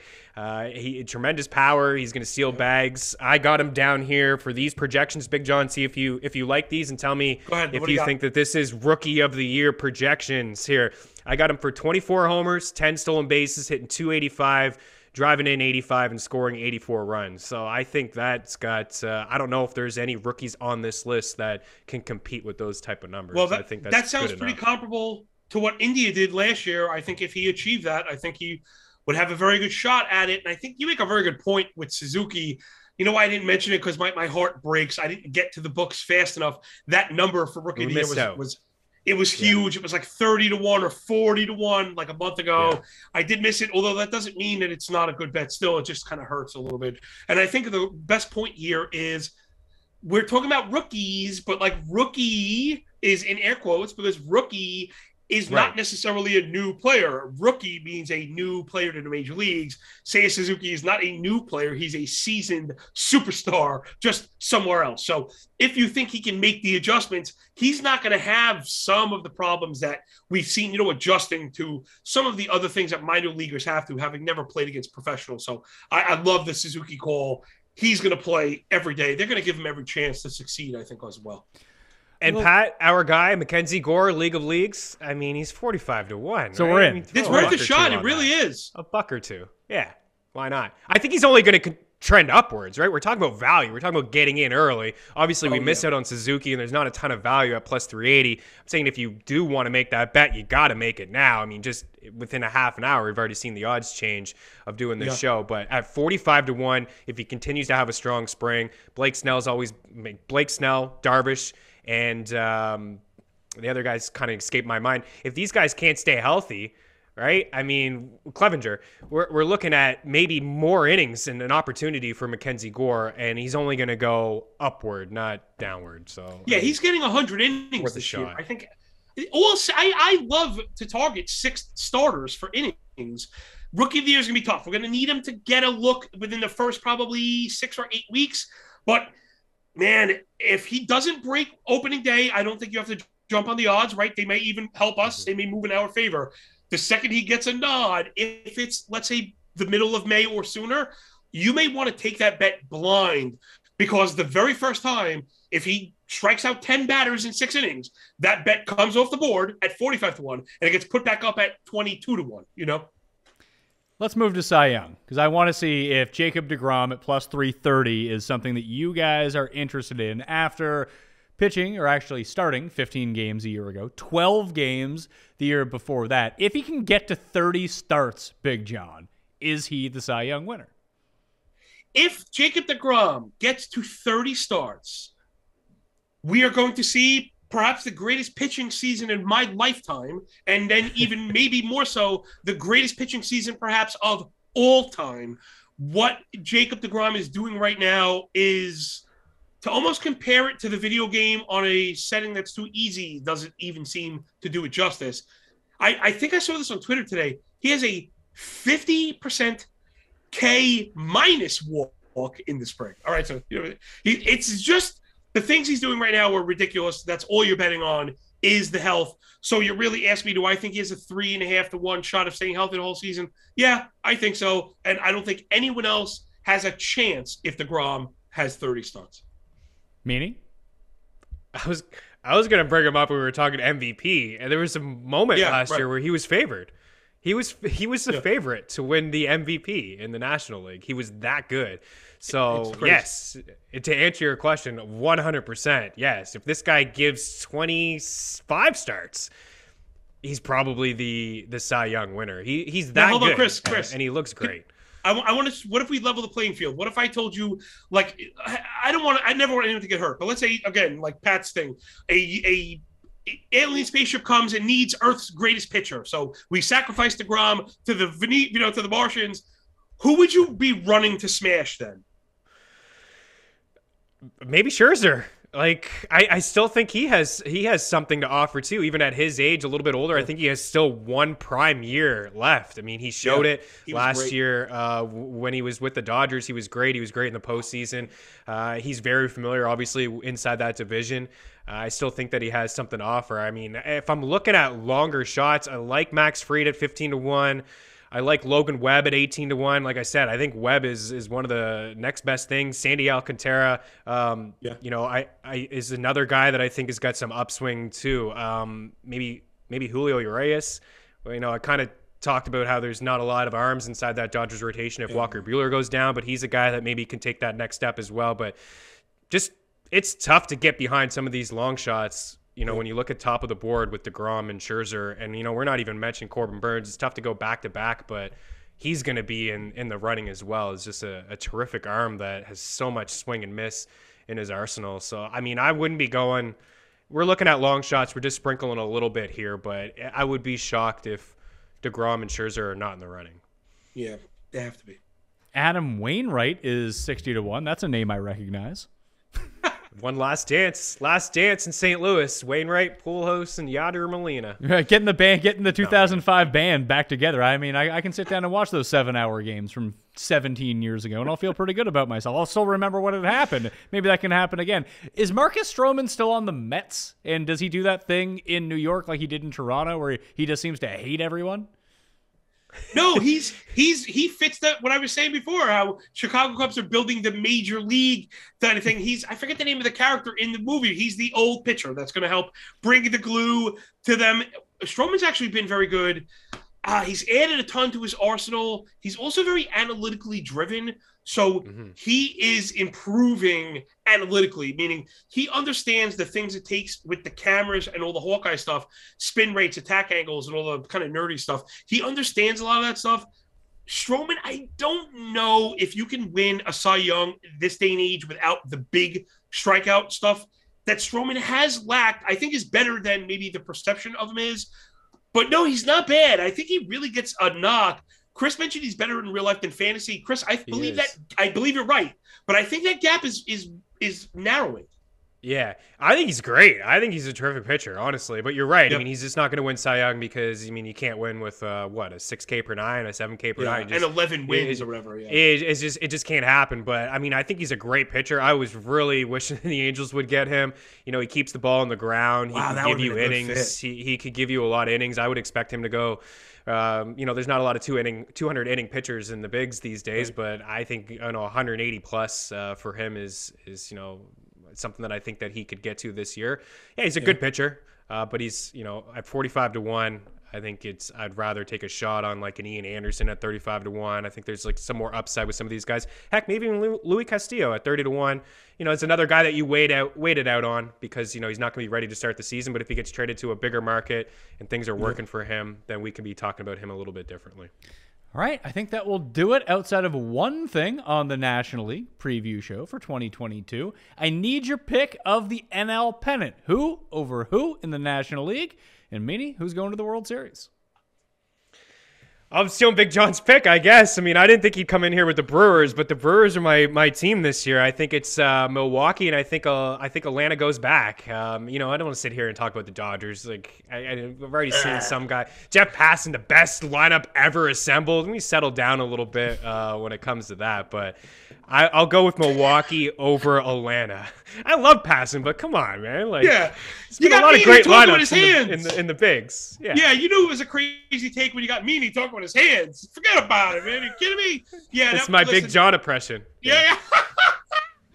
Tremendous power. He's going to steal bags. I got him down here for these projections. Big John, see if you like these and tell me if you think that this is rookie of the year projections here. I got him for 24 homers, 10 stolen bases, hitting 285, driving in 85, and scoring 84 runs. So I think that's got, I don't know if there's any rookies on this list that can compete with those type of numbers. Well, I think that sounds pretty comparable to what India did last year. I think if he achieved that, I think he would have a very good shot at it. And I think you make a very good point with Suzuki. You know why I didn't mention it? Because my heart breaks. I didn't get to the books fast enough. That number for rookie of the year was huge. Yeah. It was like 30-1 or 40-1 like a month ago. Yeah. I did miss it, although that doesn't mean that it's not a good bet. Still, it just kind of hurts a little bit. And I think the best point here is we're talking about rookies, but like rookie is in air quotes because rookie is not necessarily a new player. Rookie means a new player to the major leagues. Seiya Suzuki is not a new player. He's a seasoned superstar just somewhere else. So if you think he can make the adjustments, he's not going to have some of the problems that we've seen, adjusting to some of the other things that minor leaguers have to, having never played against professionals. So I love the Suzuki call. He's going to play every day. They're going to give him every chance to succeed, I think, as well. And Pat, our guy, Mackenzie Gore, League of Leagues, I mean, he's 45-1. So we're in. It's worth a shot. It really is. A buck or two. Yeah. Why not? I think he's only going to trend upwards, right? We're talking about value. We're talking about getting in early. Obviously, we missed out on Suzuki, and there's not a ton of value at plus 380. I'm saying if you do want to make that bet, you got to make it now. I mean, just within a half an hour, we've already seen the odds change of doing this show. But at 45-1, if he continues to have a strong spring, Blake Snell, Darvish, and the other guys kind of escaped my mind. If these guys can't stay healthy, right? I mean, Clevenger, we're looking at maybe more innings and an opportunity for Mackenzie Gore, and he's only going to go upward, not downward. So yeah, he's getting 100 innings this year. I think. I love to target 6 starters for innings. Rookie of the year is going to be tough. We're going to need him to get a look within the first probably 6 or 8 weeks, but man, if he doesn't break opening day, I don't think you have to jump on the odds, right? They may even help us. They may move in our favor. The second he gets a nod, if it's, let's say, the middle of May or sooner, you may want to take that bet blind because the very first time, if he strikes out 10 batters in 6 innings, that bet comes off the board at 45-1 and it gets put back up at 22-1, Let's move to Cy Young, because I want to see if Jacob deGrom at plus 330 is something that you guys are interested in after pitching, or actually starting 15 games a year ago, 12 games the year before that. If he can get to 30 starts, Big John, is he the Cy Young winner? If Jacob deGrom gets to 30 starts, we are going to see perhaps the greatest pitching season in my lifetime, and then even maybe more so, the greatest pitching season perhaps of all time. What Jacob deGrom is doing right now is to almost compare it to the video game on a setting that's too easy doesn't even seem to do it justice. I think I saw this on Twitter today. He has a 50% K minus walk in the spring. All right, so it's just the things he's doing right now are ridiculous. That's all you're betting on is the health. So you really ask me, do I think he has a 3.5-1 shot of staying healthy the whole season? Yeah, I think so. And I don't think anyone else has a chance if deGrom has 30 starts. Meaning? I was going to bring him up when we were talking MVP, and there was a moment last year where he was favored. He was the favorite to win the MVP in the National League. He was that good. So, yes, to answer your question, 100%, yes. If this guy gives 25 starts, he's probably the Cy Young winner. He's that good. Chris. And he looks great. I want to. What if we level the playing field? What if I told you, like, I don't want. I never want anyone to get hurt. But let's say again, like Pat's thing, a alien spaceship comes and needs Earth's greatest pitcher. So we sacrifice DeGrom to the to the Martians. Who would you be running to smash then? Maybe Scherzer. Like, I still think he has something to offer too, even at his age, a little bit older. I think he has still one prime year left. I mean, he showed it last year when he was with the Dodgers. He was great. He was great in the postseason. He's very familiar, obviously, inside that division. I still think that he has something to offer. I mean, if I'm looking at longer shots, I like Max Fried at 15-1. I like Logan Webb at 18-1. Like I said, I think Webb is one of the next best things. Sandy Alcantara, you know, I is another guy that I think has got some upswing too. Maybe Julio Urias. You know, I kind of talked about how there's not a lot of arms inside that Dodgers rotation if Walker Buehler goes down, but he's a guy that maybe can take that next step as well. But just it's tough to get behind some of these long shots. You know, when you look at top of the board with DeGrom and Scherzer, and, you know, we're not even mentioning Corbin Burns. It's tough to go back-to-back, but he's going to be in the running as well. It's just a terrific arm that has so much swing and miss in his arsenal. So, I mean, I wouldn't be going – we're looking at long shots. We're just sprinkling a little bit here, but I would be shocked if DeGrom and Scherzer are not in the running. Yeah, they have to be. Adam Wainwright is 60-1. That's a name I recognize. One last dance in St. Louis. Wainwright, Pujols, and Yadier Molina. Getting the 2005 band back together. I mean, I can sit down and watch those 7-hour games from 17 years ago, and I'll feel pretty good about myself. I'll still remember what had happened. Maybe that can happen again. Is Marcus Stroman still on the Mets? And does he do that thing in New York like he did in Toronto, where he just seems to hate everyone? No, he fits that what I was saying before, how Chicago Cubs are building the major league kind of thing. I forget the name of the character in the movie. He's the old pitcher that's going to help bring the glue to them. Stroman's actually been very good. He's added a ton to his arsenal. He's also very analytically driven. So he is improving analytically, meaning he understands the things it takes with the cameras and all the Hawkeye stuff, spin rates, attack angles, and all the kind of nerdy stuff. He understands a lot of that stuff. Stroman, I don't know if you can win a Cy Young this day and age without the big strikeout stuff that Stroman has lacked. I think is better than maybe the perception of him is. But no, he's not bad. I think he really gets a knock. Chris mentioned he's better in real life than fantasy. Chris, I believe you're right, but I think that gap is narrowing. Yeah, I think he's great. I think he's a terrific pitcher, honestly. But you're right. Yep. I mean, he's just not going to win Cy Young because, I mean, you can't win with, a 6K per nine, a 7K per nine. And 11 wins or whatever. Yeah. It just can't happen. But, I mean, I think he's a great pitcher. I was really wishing the Angels would get him. You know, he keeps the ball on the ground. He can give you innings. He could give you a lot of innings. I would expect him to go. You know, there's not a lot of 200 inning pitchers in the bigs these days, but I think 180 plus for him is you know, something that I think that he could get to this year. Yeah, he's a good pitcher, but he's, you know, at 45-1. I think I'd rather take a shot on like an Ian Anderson at 35-1. I think there's like some more upside with some of these guys. Heck, maybe even Louis Castillo at 30-1. You know, it's another guy that you waited out on because, you know, he's not going to be ready to start the season. But if he gets traded to a bigger market and things are working for him, then we can be talking about him a little bit differently. All right, I think that will do it outside of one thing on the National League preview show for 2022. I need your pick of the NL pennant. Who over who in the National League? And Meaney, who's going to the World Series? I'm stealing Big John's pick, I guess. I mean, I didn't think he'd come in here with the Brewers, but the Brewers are my team this year. I think it's Milwaukee, and I think Atlanta goes back. You know, I don't want to sit here and talk about the Dodgers. Like I've already seen some guy, Jeff Passan, the best lineup ever assembled. Let me settle down a little bit when it comes to that, but I'll go with Milwaukee over Atlanta. I love Passan, but come on, man. Like, yeah, it's been a lot of great lineups in the bigs. Yeah, you knew it was a crazy take when you got Meaney talking about his hands. Forget about it, man. Are you kidding me? Yeah, it's my Big John impression. Yeah.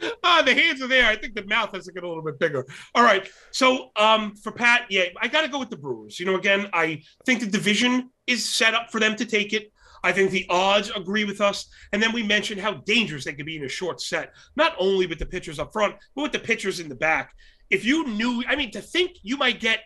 The hands are there. I think the mouth has to get a little bit bigger. All right. So for Pat, yeah, I got to go with the Brewers. You know, again, I think the division is set up for them to take it. I think the odds agree with us. And then we mentioned how dangerous they could be in a short set, not only with the pitchers up front, but with the pitchers in the back. If you knew, I mean, to think you might get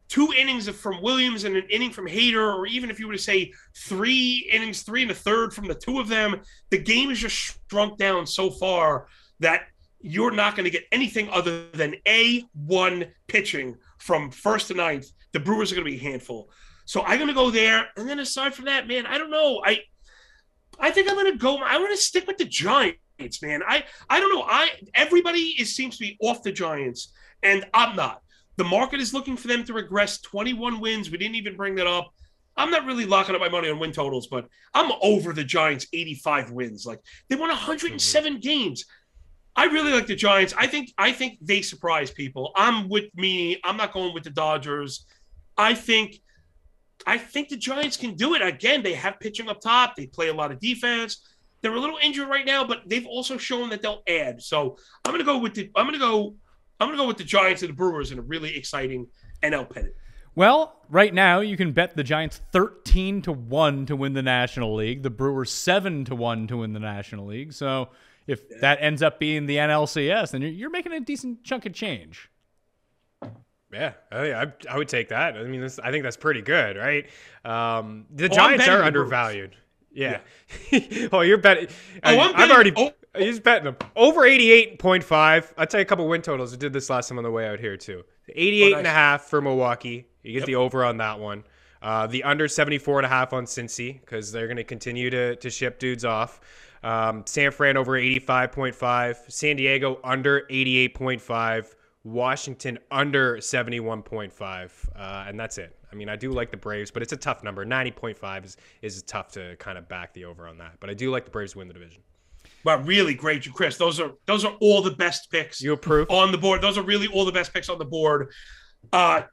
2 innings from Williams and an inning from Hader, or even if you were to say 3 innings, 3 1/3 from the 2 of them, the game is just shrunk down so far that you're not going to get anything other than A1 pitching from 1st to 9th. The Brewers are going to be a handful. So I'm going to go there. And then aside from that, man, I don't know. I think I'm going to go. I want to stick with the Giants, man. I don't know. Everybody seems to be off the Giants, and I'm not. The market is looking for them to regress. 21 wins. We didn't even bring that up. I'm not really locking up my money on win totals, but I'm over the Giants' 85 wins. Like, they won 107 games. I really like the Giants. I think they surprise people. I'm with me. I'm not going with the Dodgers. I think the Giants can do it. Again, they have pitching up top. They play a lot of defense. They're a little injured right now, but they've also shown that they'll add. So I'm going to go with the Giants and the Brewers in a really exciting NL pennant. Well, right now you can bet the Giants 13-1 to win the National League, the Brewers 7-1 to win the National League. So if that ends up being the NLCS, then you're making a decent chunk of change. Yeah, I would take that. I mean, I think that's pretty good, right? The Giants are undervalued. Yeah. Oh, you're betting. I've already. He's betting them over 88.5. I'll tell you a couple win totals. I did this last time on the way out here too. 88.5 for Milwaukee. You get the over on that one. The under 74.5 on Cincy because they're going to continue to ship dudes off. San Fran over 85.5. San Diego under 88.5. Washington under 71.5, and that's it. I mean, I do like the Braves, but it's a tough number. 90.5 is tough to kind of back the over on that. But I do like the Braves to win the division. Well, really great, Chris. Those are all the best picks. You approve? On the board. Those are really all the best picks on the board. I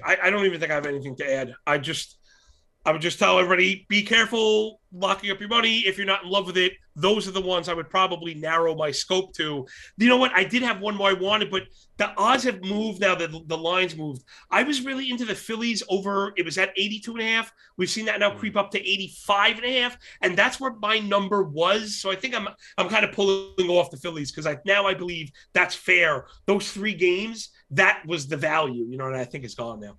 don't even think I have anything to add. I would just tell everybody, be careful locking up your money. If you're not in love with it, those are the ones I would probably narrow my scope to. You know what? I did have one more I wanted, but the odds have moved now that the lines moved. I was really into the Phillies over. It was at 82.5. We've seen that now creep up to 85.5, and that's where my number was. So I think I'm kind of pulling off the Phillies because I believe that's fair. Those 3 games, that was the value, and I think it's gone now.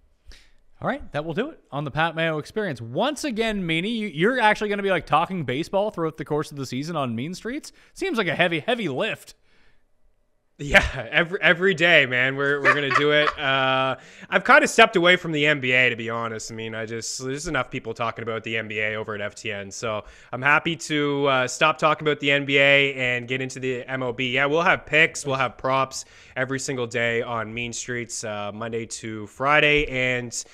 All right, that will do it on the Pat Mayo Experience. Once again, Meaney, you're actually going to be like talking baseball throughout the course of the season on Mean Streets. Seems like a heavy lift. Yeah, every day, man. We're gonna do it. I've kind of stepped away from the NBA, to be honest. I mean, there's enough people talking about the NBA over at FTN, so I'm happy to stop talking about the NBA and get into the MLB. Yeah, we'll have picks, we'll have props every single day on Mean Streets, Monday to Friday, and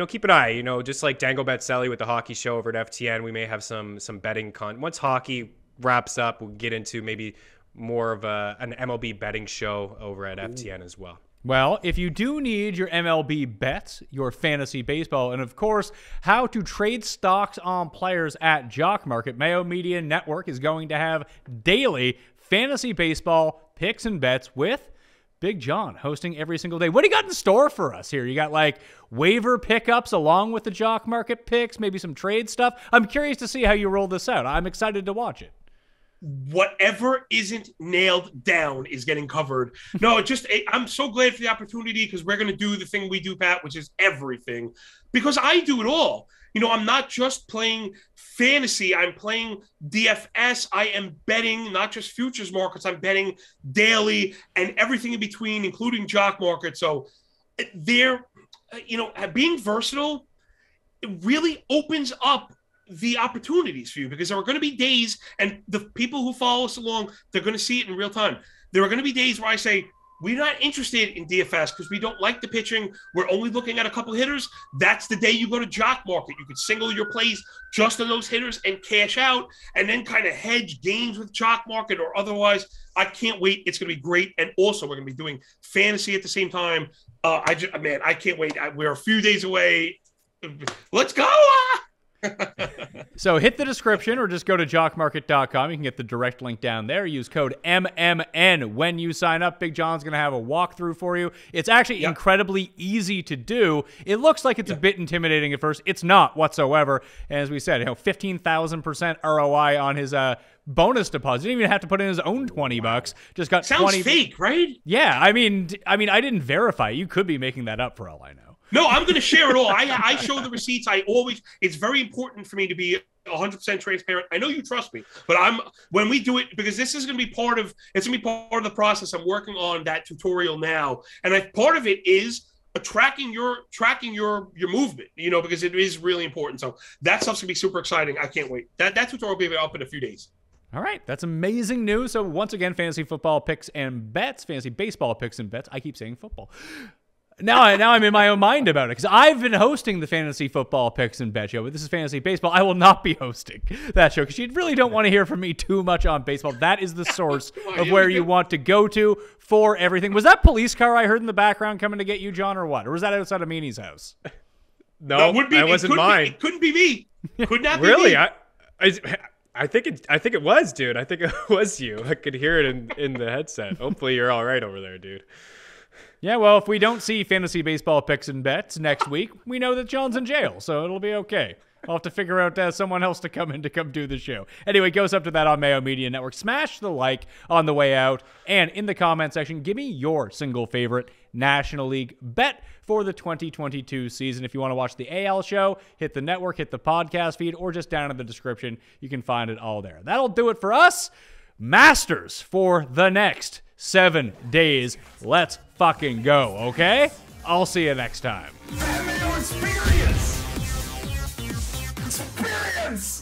keep an eye. Just like Dango Betselli with the hockey show over at FTN, we may have some betting content. Once hockey wraps up, we'll get into maybe more of an MLB betting show over at FTN as well. Well, if you do need your MLB bets, your fantasy baseball, and of course, how to trade stocks on players at Jock Market, Mayo Media Network is going to have daily fantasy baseball picks and bets with Big John hosting every single day. What do you got in store for us here? You got like waiver pickups along with the Jock Market picks, maybe some trade stuff. I'm curious to see how you roll this out. I'm excited to watch it. Whatever isn't nailed down is getting covered. No, I'm so glad for the opportunity because we're going to do the thing we do, Pat, which is everything, because I do it all. I'm not just playing fantasy. I'm playing DFS. I am betting not just futures markets. I'm betting daily and everything in between, including Jock Market. So being versatile, it really opens up the opportunities for you because there are going to be days, and the people who follow us along, they're going to see it in real time. There are going to be days where I say, we're not interested in DFS because we don't like the pitching. We're only looking at a couple hitters. That's the day you go to Jock Market. You could single your plays just on those hitters and cash out and then kind of hedge games with Jock Market or otherwise. I can't wait. It's going to be great. And also we're going to be doing fantasy at the same time. I can't wait. We're a few days away. Let's go. So hit the description or just go to jockmarket.com. You can get the direct link down there. Use code MMN when you sign up. Big John's going to have a walkthrough for you. It's actually incredibly easy to do. It looks like it's a bit intimidating at first. It's not whatsoever. And as we said, 15,000% ROI on his bonus deposit. Didn't even have to put in his own $20. Just got Sounds 20. Fake, right? Yeah, I mean, I didn't verify. You could be making that up for all I know. No, I'm going to share it all. I show the receipts. It's very important for me to be 100% transparent. I know you trust me, but when we do it, because this is going to be part of the process. I'm working on that tutorial now. And part of it is tracking your movement, because it is really important. So that stuff's gonna be super exciting. I can't wait. That tutorial will be up in a few days. All right, that's amazing news. So once again, fantasy football picks and bets, fantasy baseball picks and bets. I keep saying football. Now I'm in my own mind about it because I've been hosting the fantasy football picks and bet show, but this is fantasy baseball. I will not be hosting that show because you really don't want to hear from me too much on baseball. That is the source of where you want to go to for everything. Was that police car I heard in the background coming to get you, John, or what? Or was that outside of Meaney's house? No, that wasn't mine. It couldn't be me. Could not be really? Me. I think it was, dude. I think it was you. I could hear it in the headset. Hopefully you're all right over there, dude. Yeah, well, if we don't see fantasy baseball picks and bets next week, we know that John's in jail, so it'll be okay. I'll have to figure out someone else to come do the show. Anyway, goes up to that on Mayo Media Network. Smash the like on the way out, and in the comment section, give me your single favorite National League bet for the 2022 season. If you want to watch the AL show, hit the network, hit the podcast feed, or just down in the description. You can find it all there. That'll do it for us. Masters for the next 7 days. Let's fucking go, okay? I'll see you next time. Mayo experience! Experience!